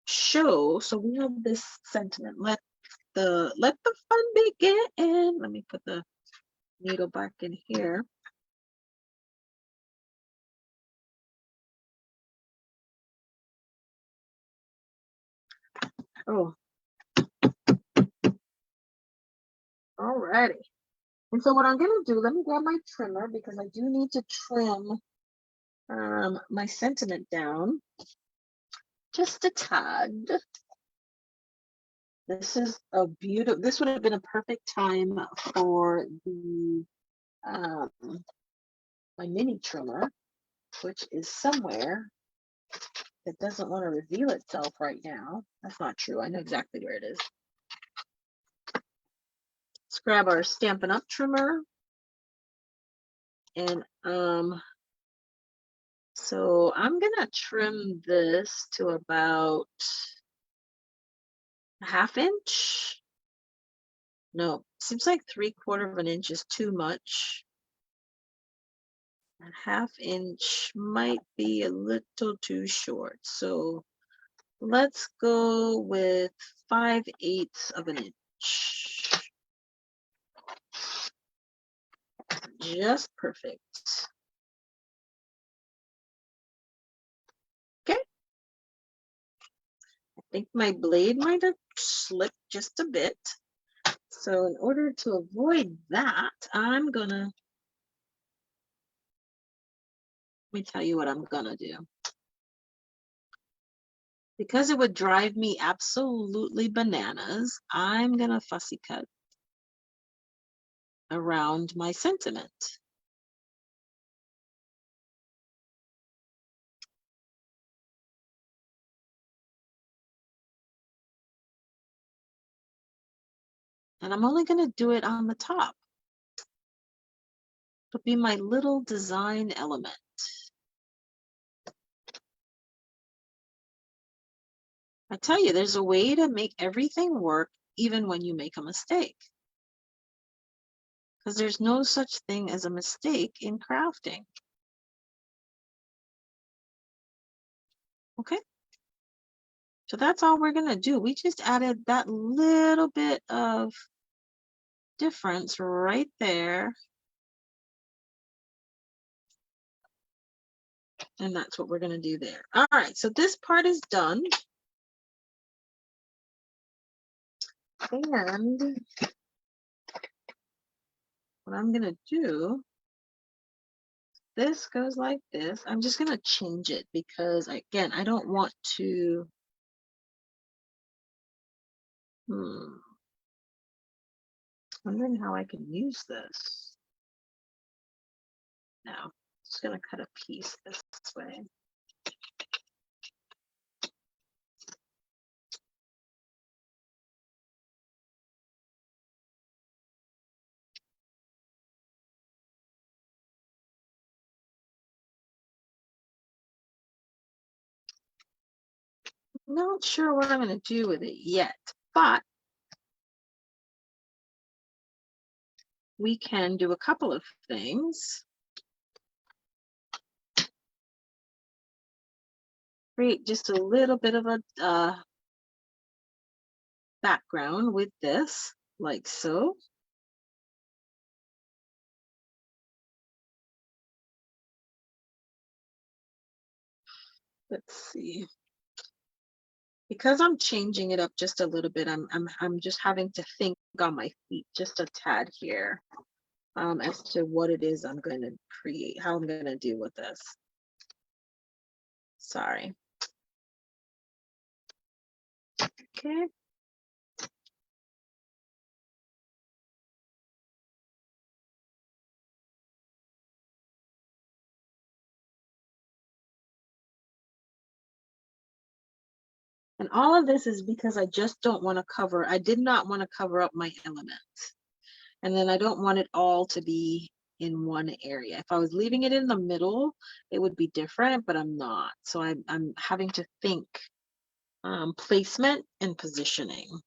show. So we have this sentiment, let the fun begin. Let me put the needle back in here. Oh, alrighty. And so what I'm going to do, let me grab my trimmer, because I do need to trim my sentiment down just a tad. This is a beautiful, this would have been a perfect time for the my mini trimmer, which is somewhere. It doesn't want to reveal itself right now. That's not true. I know exactly where it is. Let's grab our Stampin' Up trimmer. And so I'm gonna trim this to about a ½ inch. No, seems like 3/4 of an inch is too much. A ½ inch might be a little too short. So let's go with 5/8 of an inch. Just perfect. Okay. I think my blade might have slipped just a bit. So in order to avoid that, I'm gonna, let me tell you what I'm gonna do. Because it would drive me absolutely bananas, I'm gonna fussy cut around my sentiment. And I'm only going to do it on the top. It'll be my little design element. I tell you, there's a way to make everything work even when you make a mistake. Because there's no such thing as a mistake in crafting. Okay. So that's all we're going to do. We just added that little bit of difference right there. And that's what we're going to do there. All right, so this part is done. And what I'm going to do, this goes like this. I'm just going to change it because, again, I don't want to. Wondering how I can use this. Now, I'm just going to cut a piece this way. Not sure what I'm going to do with it yet, but we can do a couple of things. Create just a little bit of a background with this, like so. Let's see. Because I'm changing it up just a little bit, I'm just having to think on my feet just a tad here as to what it is I'm going to create, how I'm going to do with this. Sorry. Okay. And all of this is because I just don't want to cover, I did not want to cover up my elements. And then I don't want it all to be in one area. If I was leaving it in the middle, it would be different, but I'm not. So I'm having to think placement and positioning.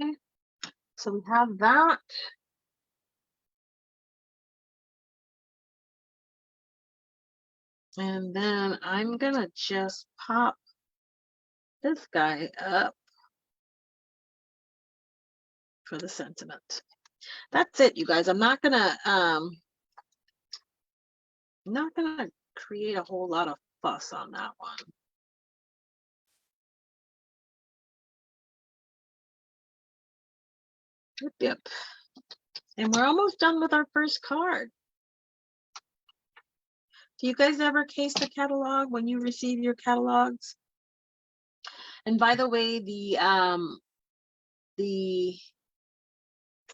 Okay. So we have that. And then I'm gonna just pop this guy up for the sentiment. That's it, you guys. I'm not gonna create a whole lot of fuss on that one. Yep, yep. And we're almost done with our first card. Do you guys ever case the catalog when you receive your catalogs? And by the way, the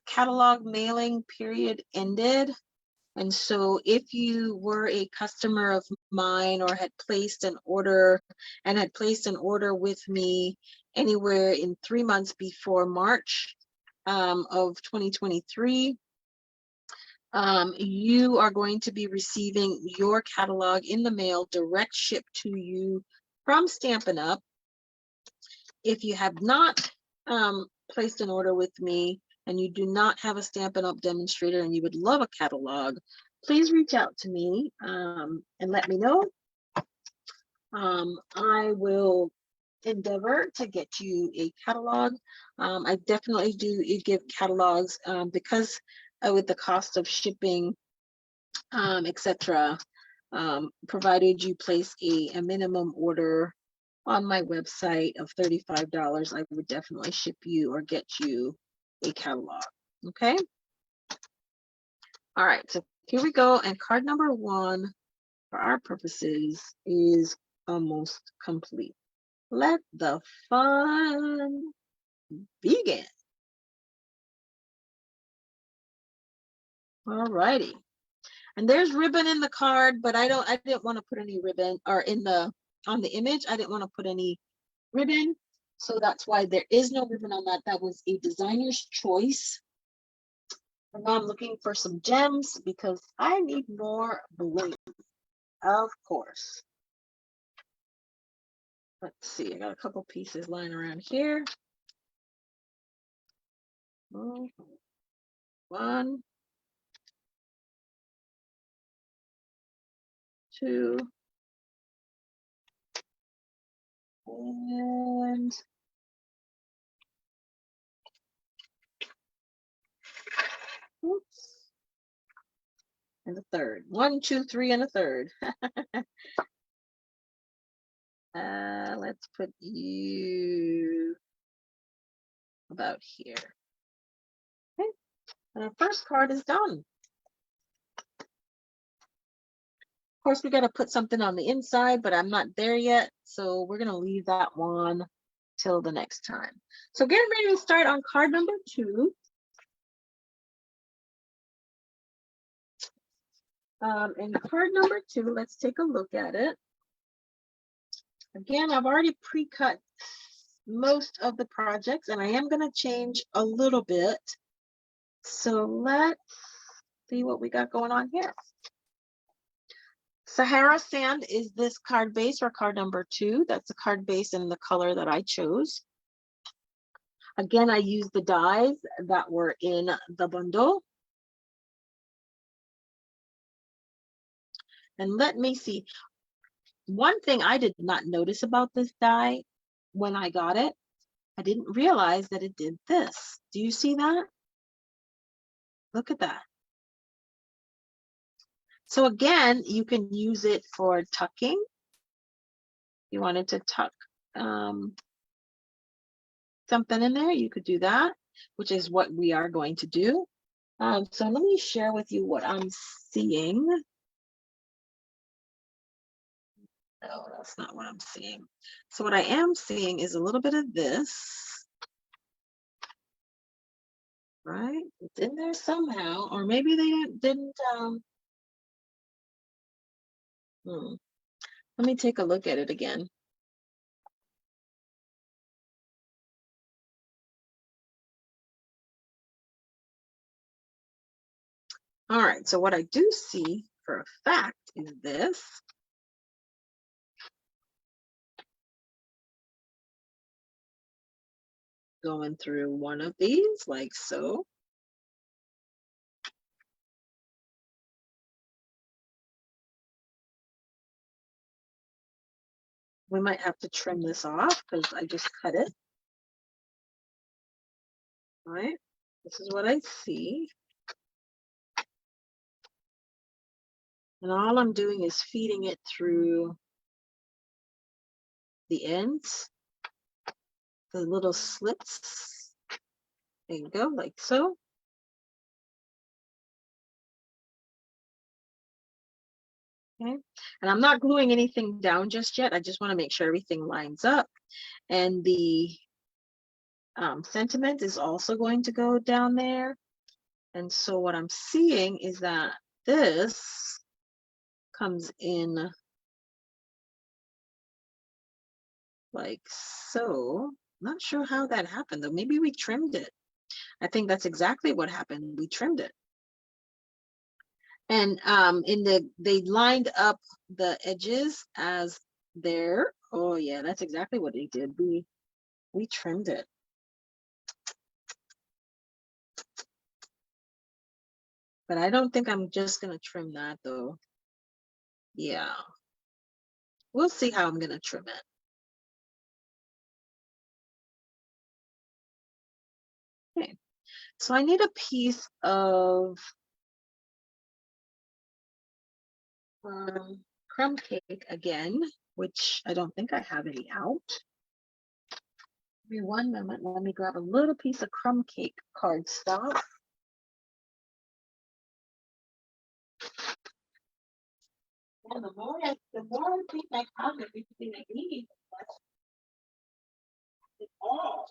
catalog mailing period ended. And so if you were a customer of mine or had placed an order with me anywhere in 3 months before March of 2023, you are going to be receiving your catalog in the mail, direct ship to you from Stampin' Up. If you have not placed an order with me and you do not have a Stampin' Up demonstrator and you would love a catalog, please reach out to me and let me know. I will endeavor to get you a catalog. I definitely do give catalogs because with the cost of shipping, etc., provided you place a minimum order on my website of $35, I would definitely ship you or get you a catalog. Okay. All right. So Here we go. And card number 1, for our purposes, is almost complete. Let the fun begin. All righty. And there's ribbon in the card, but I didn't want to put any ribbon, or on the image, I didn't want to put any ribbon. So that's why there is no ribbon on that. That was a designer's choice. And now I'm looking for some gems because I need more bling, of course. Let's see, I got a couple pieces lying around here. 1, 2, and oops, and a third. 1, 2, 3, and a third. Let's put you about here. Okay, and our first card is done. Of course, we got to put something on the inside, but I'm not there yet, so we're going to leave that one till the next time. So getting ready to start on card number 2. And card number 2, let's take a look at it. Again, I've already pre-cut most of the projects, and I am going to change a little bit. So let's see what we got going on here. Sahara Sand is this card base, or card number 2. That's a card base in the color that I chose. Again, I used the dies that were in the bundle. And let me see. One thing I did not notice about this die when I got it, I didn't realize that it did this. Do you see that? Look at that. So again, you can use it for tucking. You wanted to tuck something in there, you could do that, which is what we are going to do. So let me share with you what I'm seeing. No, that's not what I'm seeing. So what I am seeing is a little bit of this, right? It's in there somehow, or maybe they didn't. Let me take a look at it again. All right, so what I do see for a fact is this. Going through one of these like so. We might have to trim this off because I just cut it. All right, this is what I see. And all I'm doing is feeding it through the ends, the little slits. There you go, like so. Okay, and I'm not gluing anything down just yet. I just want to make sure everything lines up. And the sentiment is also going to go down there. And so what I'm seeing is that this comes in like so. Not sure how that happened though. Maybe we trimmed it. I think that's exactly what happened. We trimmed it. And they lined up the edges as there. Oh yeah, that's exactly what they did. We trimmed it. But I don't think I'm just gonna trim that though. Yeah. We'll see how I'm gonna trim it. Okay. So I need a piece of crumb cake again, which I don't think I have any out. Give me one moment. Let me grab a little piece of crumb cake cardstock. And the more things I have, everything I need, the less it all.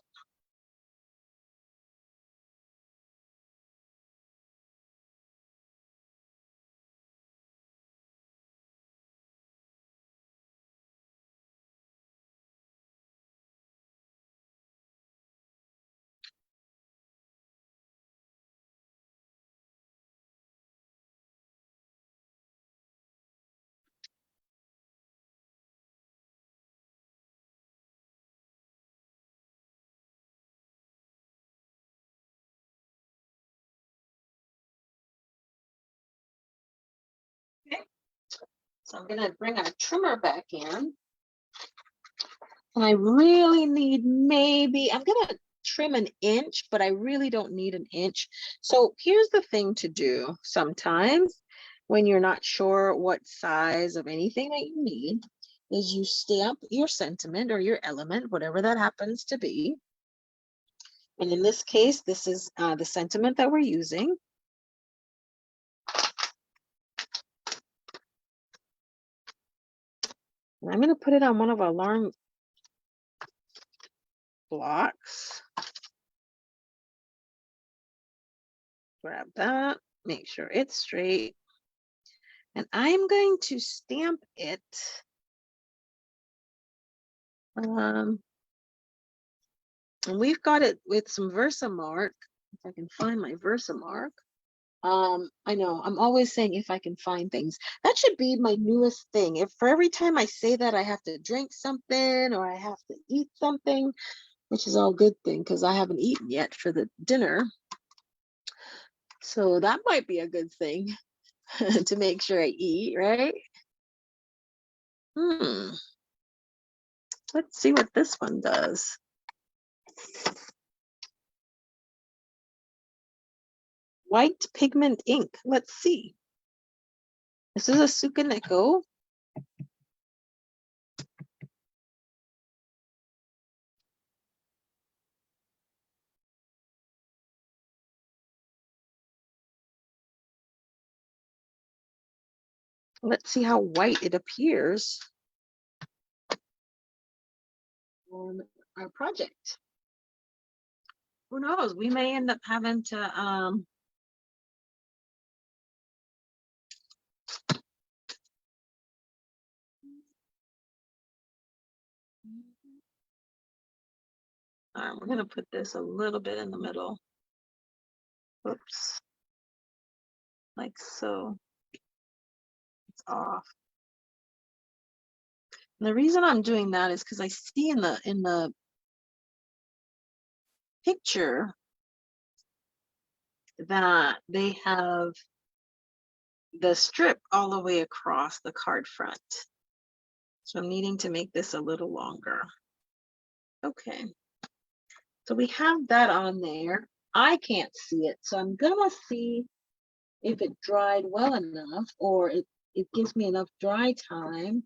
Okay. So I'm gonna bring our trimmer back in. And I really need maybe, I'm gonna trim an inch, but I really don't need an inch. So here's the thing to do sometimes when you're not sure what size of anything that you need is you stamp your sentiment or your element, whatever that happens to be. And in this case, this is the sentiment that we're using. And I'm gonna put it on one of our alarm blocks. Grab that, make sure it's straight. And I'm going to stamp it. And we've got it with some Versamark. If I can find my Versamark. I know I'm always saying if I can find things. That should be my newest thing. If for every time I say that I have to drink something or I have to eat something, which is all good thing because I haven't eaten yet for the dinner. So that might be a good thing to make sure I eat, right? Let's see what this one does. White pigment ink. Let's see. This is a Sukaneko. Let's see how white it appears on our project. Who knows? We may end up having to we're gonna put this a little bit in the middle. Oops. Like so. It's off. And the reason I'm doing that is because I see in the picture that they have the strip all the way across the card front. So I'm needing to make this a little longer. Okay. So we have that on there. I can't see it, so I'm gonna see if it dried well enough or it gives me enough dry time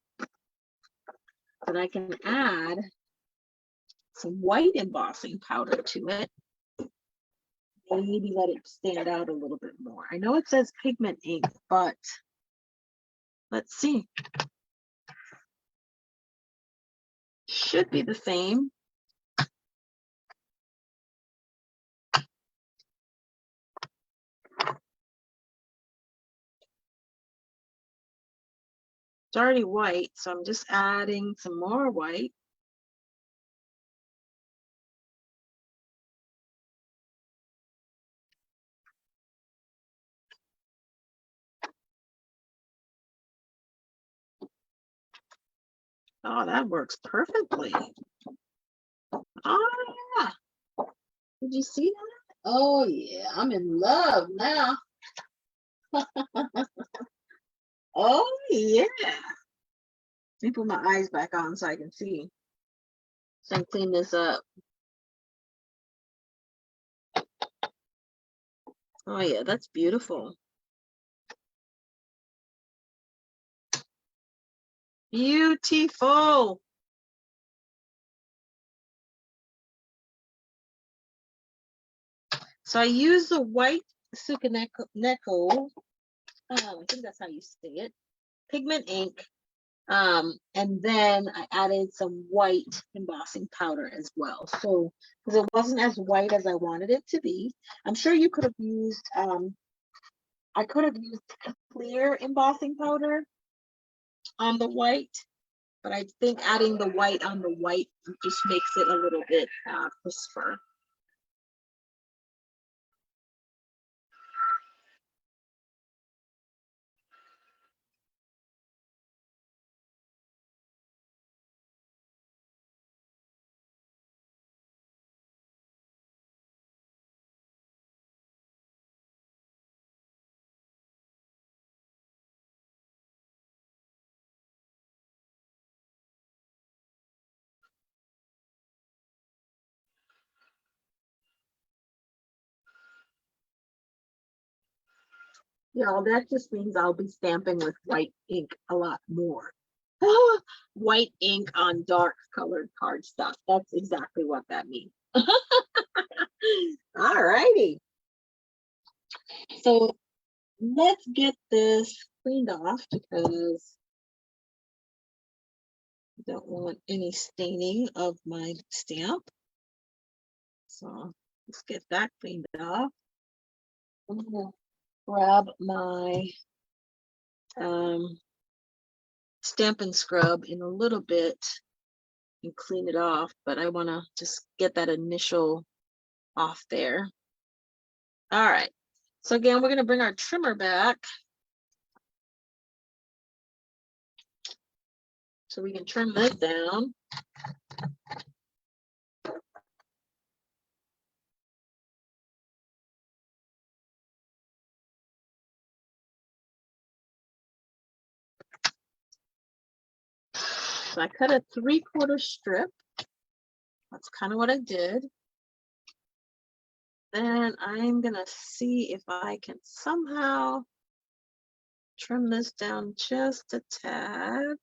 that I can add some white embossing powder to it. And maybe let it stand out a little bit more. I know it says pigment ink, but let's see. Should be the same. It's already white, so I'm just adding some more white. Oh, that works perfectly. Oh, yeah. Did you see that? Oh, yeah. I'm in love now. Oh, yeah. Let me put my eyes back on so I can see. So I can clean this up. Oh, yeah. That's beautiful. Beautiful. So I use the white Sukaneko. I think that's how you say it. pigment ink. And then I added some white embossing powder as well. So, because it wasn't as white as I wanted it to be. I'm sure you could have used, I could have used clear embossing powder on the white, but I think adding the white on the white just makes it a little bit crisper. Yeah, that just means I'll be stamping with white ink a lot more. White ink on dark colored cardstock. That's exactly what that means. All righty. So let's get this cleaned off because I don't want any staining of my stamp. So let's get that cleaned off. I'm gonna grab my Stampin' Scrub in a little bit and clean it off, but I want to just get that initial off there. All right, so again, we're going to bring our trimmer back so we can trim this down. So I cut a 3/4 strip. That's kind of what I did. Then I'm gonna see if I can somehow trim this down just a tad.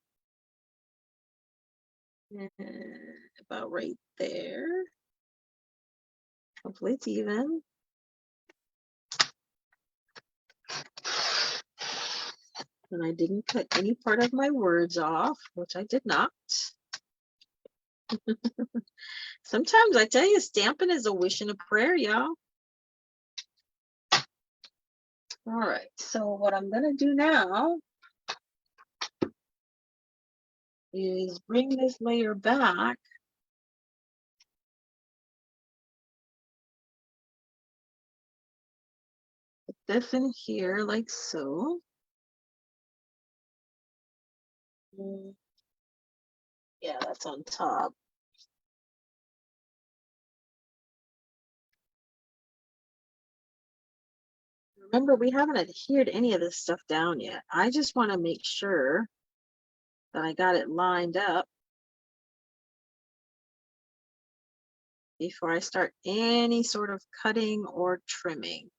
About right there. Hopefully it's even. And I didn't cut any part of my words off, which I did not. Sometimes I tell you, stamping is a wish and a prayer, y'all. All right, so what I'm gonna do now is bring this layer back. Put this in here like so. Yeah, that's on top. Remember, we haven't adhered any of this stuff down yet. I just want to make sure that I got it lined up before I start any sort of cutting or trimming.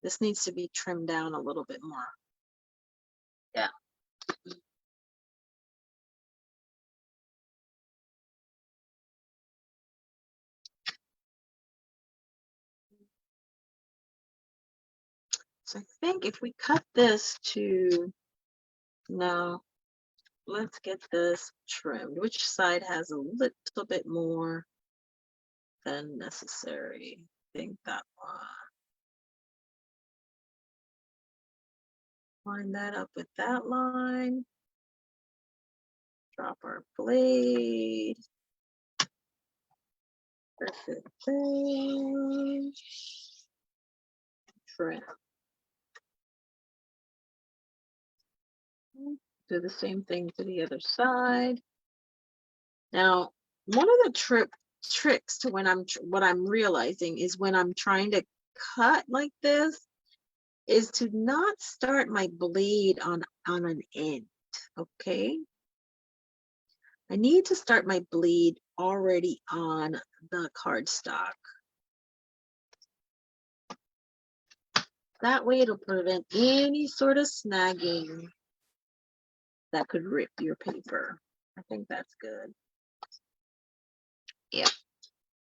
This needs to be trimmed down a little bit more. Yeah. So I think if we cut this to, no, let's get this trimmed. Which side has a little bit more than necessary? I think that one. Line that up with that line. Drop our blade. Perfect. Trim. Do the same thing to the other side. Now, one of the tricks to when what I'm realizing is when I'm trying to cut like this is to not start my blade on an end. Okay. I need to start my blade already on the cardstock. That way it'll prevent any sort of snagging that could rip your paper. I think that's good. Yeah.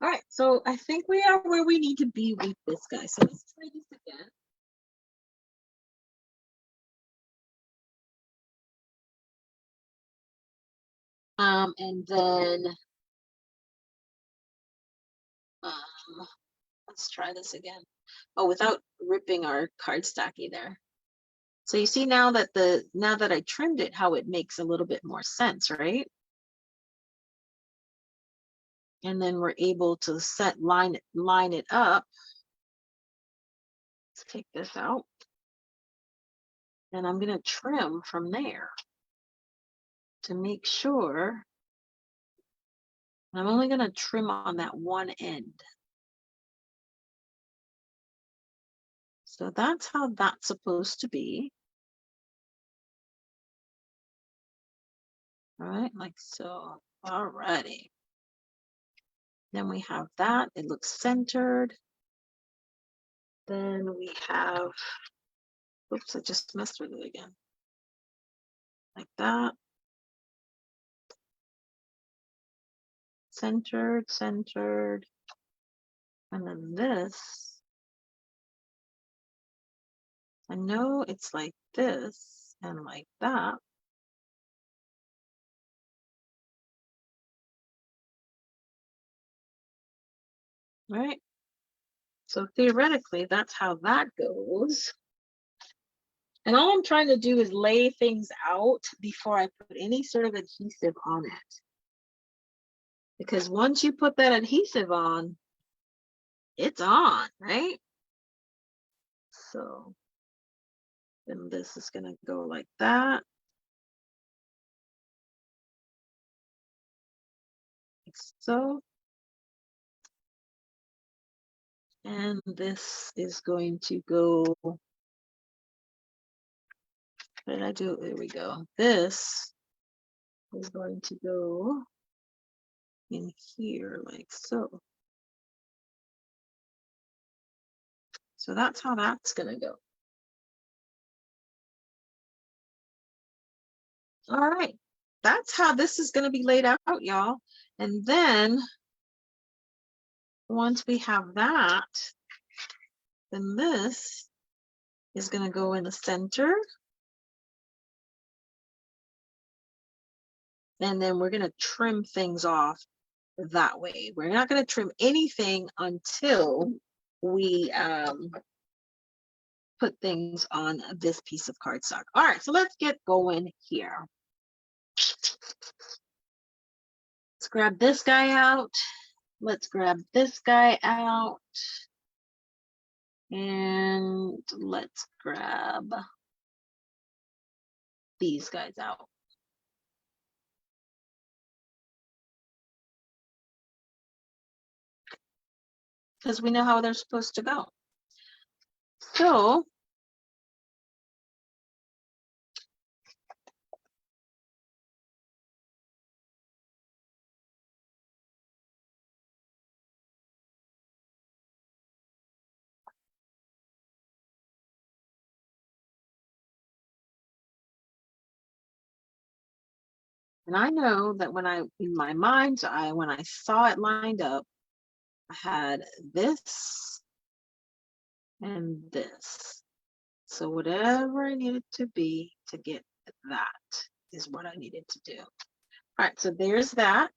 All right, so I think we are where we need to be with this guy. So let's try this again. And then let's try this again. Oh, without ripping our cardstock either. So you see now that I trimmed it, how it makes a little bit more sense, right? And then we're able to line it up. Let's take this out. And I'm going to trim from there to make sure. I'm only going to trim on that one end. So that's how that's supposed to be. All right, like so. All righty. Then we have that. It looks centered. Then we have, oops, I just messed with it again. Like that. Centered, centered. And then this, I know it's like this and like that. Right? So theoretically, that's how that goes. And all I'm trying to do is lay things out before I put any sort of adhesive on it. Because once you put that adhesive on, it's on, right? So then this is going to go like that. Like so. And this is going to go, what did I do? There we go. This is going to go in here like so. So that's how that's going to go. All right. That's how this is going to be laid out, y'all. And then once we have that, then this is going to go in the center. And then we're going to trim things off that way. We're not going to trim anything until we put things on this piece of cardstock. All right, so let's get going here. Let's grab this guy out. Let's grab this guy out. And let's grab these guys out. Because we know how they're supposed to go. So and I know that when in my mind, when I saw it lined up, I had this and this. So whatever I needed to be to get that is what I needed to do. All right, so there's that.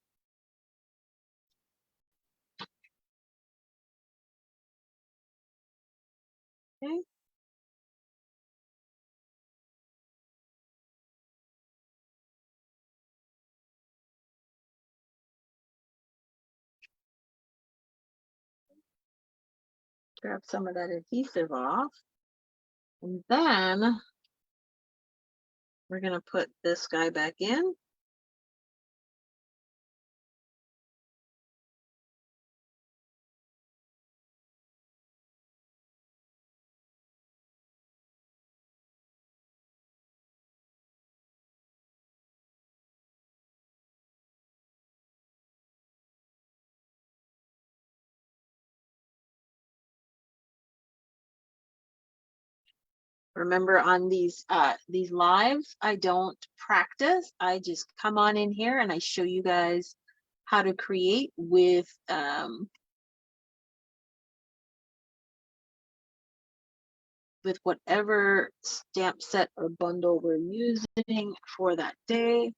Okay. Grab some of that adhesive off. And then we're going to put this guy back in. Remember, on these lives, I don't practice. I just come on in here and I show you guys how to create with with whatever stamp set or bundle we're using for that day.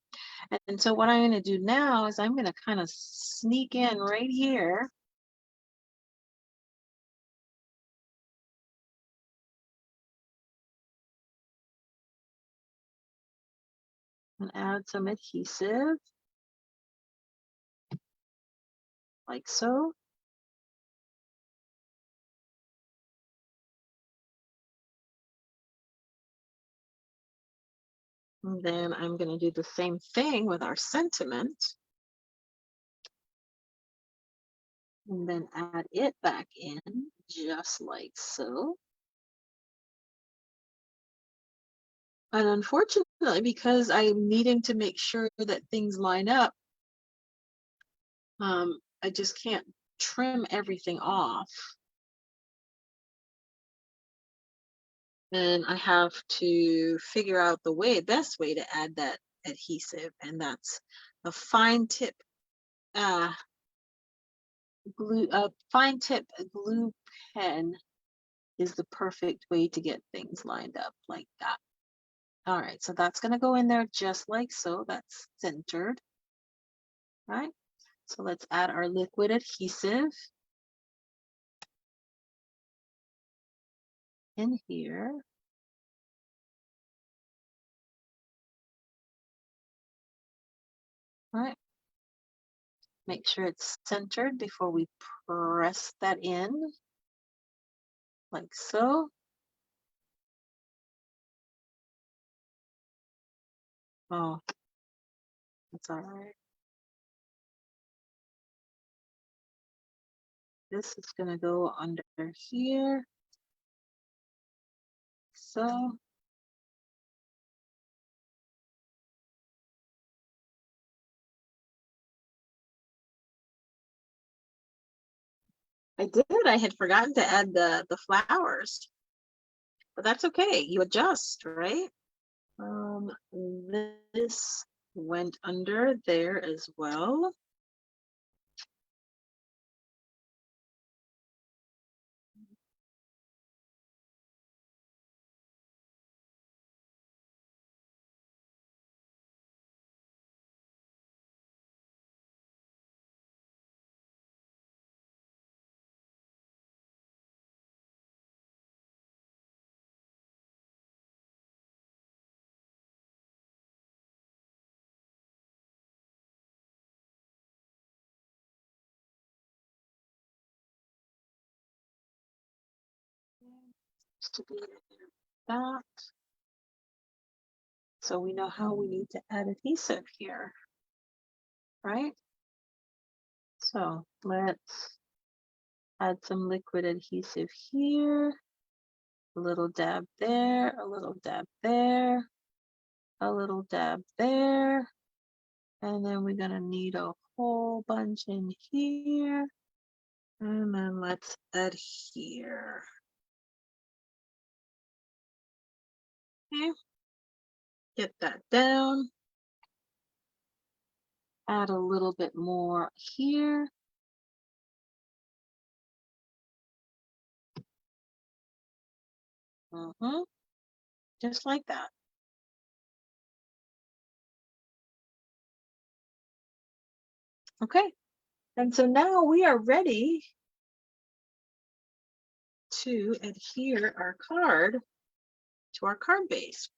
And so what I'm going to do now is I'm going to kind of sneak in right here. And add some adhesive, like so. And then I'm going to do the same thing with our sentiment. And then add it back in, just like so. And unfortunately, because I'm needing to make sure that things line up, I just can't trim everything off. And I have to figure out the best way to add that adhesive, and that's a fine tip glue pen is the perfect way to get things lined up like that. All right, so that's going to go in there just like so. That's centered. All right, so let's add our liquid adhesive in here. All right, make sure it's centered before we press that in, like so. Oh, that's all right. This is going to go under here. So. I did. I had forgotten to add the flowers, but that's okay. You adjust, right? This went under there as well. To be that. So we know how we need to add adhesive here, right? So let's add some liquid adhesive here. A little dab there, a little dab there, a little dab there. And then we're gonna need a whole bunch in here. And then let's adhere. Okay, get that down. Add a little bit more here. Just like that. Okay, and so now we are ready to adhere our card to our card base.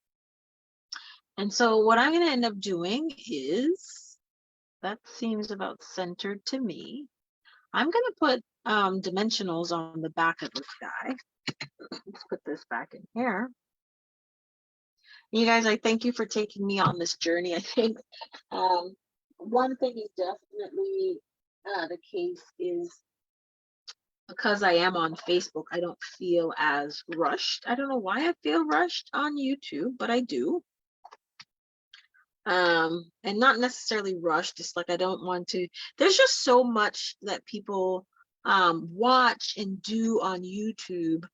And so what I'm going to end up doing is, that seems about centered to me. I'm going to put dimensionals on the back of this guy. Let's put this back in here. You guys, I thank you for taking me on this journey. I think one thing is definitely the case is because I am on Facebook, I don't feel as rushed. I don't know why I feel rushed on YouTube, but I do. And not necessarily rushed, just like I don't want to. There's just so much that people watch and do on YouTube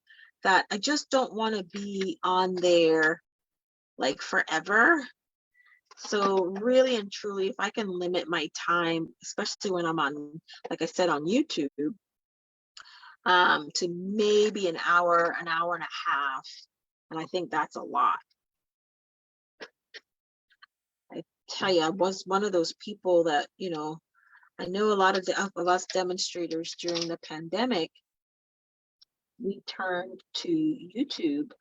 that I just don't want to be on there like forever. So really and truly, if I can limit my time, especially when I'm on, like I said, on YouTube, to maybe an hour and a half. And I think that's a lot. I tell you, I was one of those people that, I know a lot of us demonstrators during the pandemic, we turned to YouTube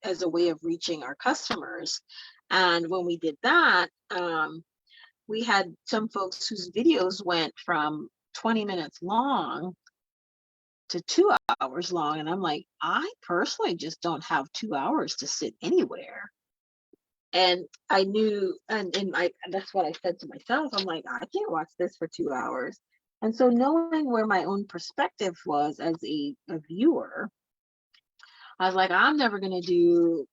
as a way of reaching our customers. And when we did that, we had some folks whose videos went from 20 minutes long to 2 hours long. And I'm like, I personally just don't have 2 hours to sit anywhere. And I knew, and that's what I said to myself. I'm like, I can't watch this for 2 hours. And so knowing where my own perspective was as a viewer, I was like, I'm never going to do,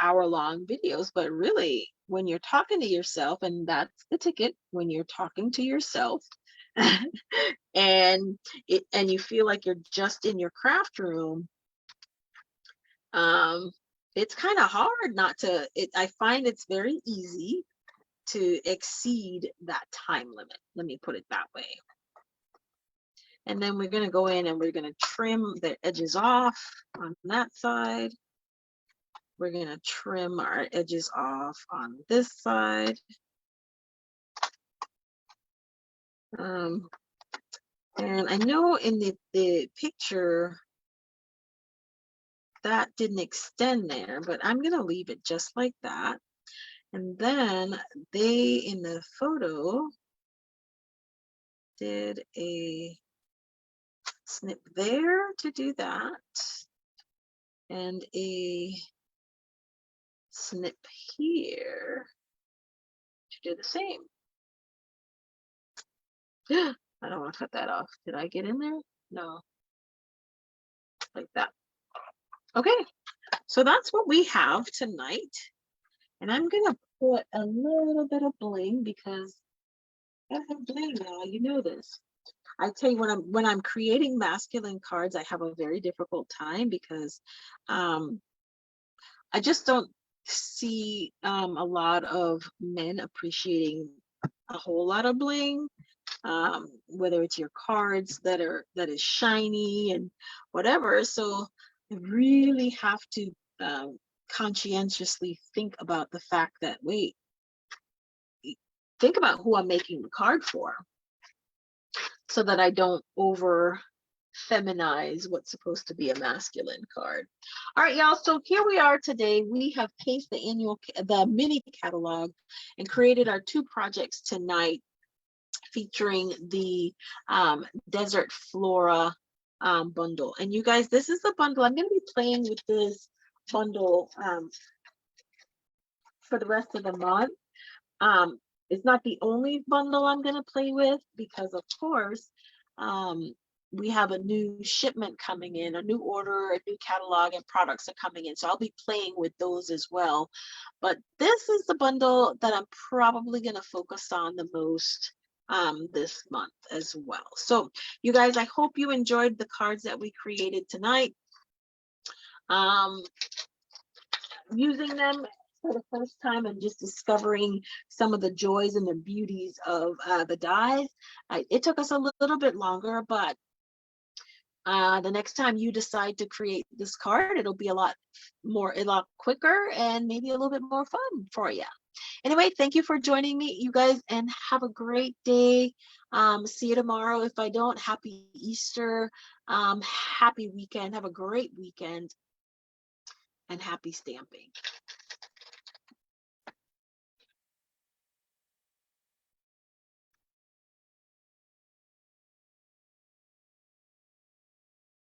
hour-long videos. But really, when you're talking to yourself, and that's the ticket, when you're talking to yourself, and you feel like you're just in your craft room, it's kind of hard not to. I find it's very easy to exceed that time limit. Let me put it that way. And then we're going to go in and we're going to trim the edges off on that side. We're going to trim our edges off on this side. And I know in the picture that didn't extend there, but I'm going to leave it just like that. And then they, in the photo, did a snip there to do that, and a snip here to do the same. I don't want to cut that off. Did I get in there? No. Like that. Okay, so that's what we have tonight. And I'm going to put a little bit of bling because I have bling now. You know this. I tell you, when I'm creating masculine cards, I have a very difficult time because I just don't see a lot of men appreciating a whole lot of bling, whether it's your cards that is shiny and whatever. So I really have to conscientiously think about the fact that, wait, think about who I'm making the card for, so that I don't over feminize what's supposed to be a masculine card. All right, y'all, so here we are today. We have cased the mini catalog and created our 2 projects tonight, featuring the Desert Flora bundle. And you guys, this is the bundle. I'm going to be playing with this bundle for the rest of the month. It's not the only bundle I'm going to play with because, of course, we have a new shipment coming in, a new order, a new catalog, and products are coming in. So I'll be playing with those as well. But this is the bundle that I'm probably going to focus on the most this month as well. So you guys, I hope you enjoyed the cards that we created tonight. Using them for the first time and just discovering some of the joys and the beauties of the dies. It took us a little bit longer, but the next time you decide to create this card, it'll be a lot quicker and maybe a little bit more fun for you. Anyway, thank you for joining me, you guys, and have a great day. See you tomorrow. If I don't, happy Easter, happy weekend. Have a great weekend, and happy stamping.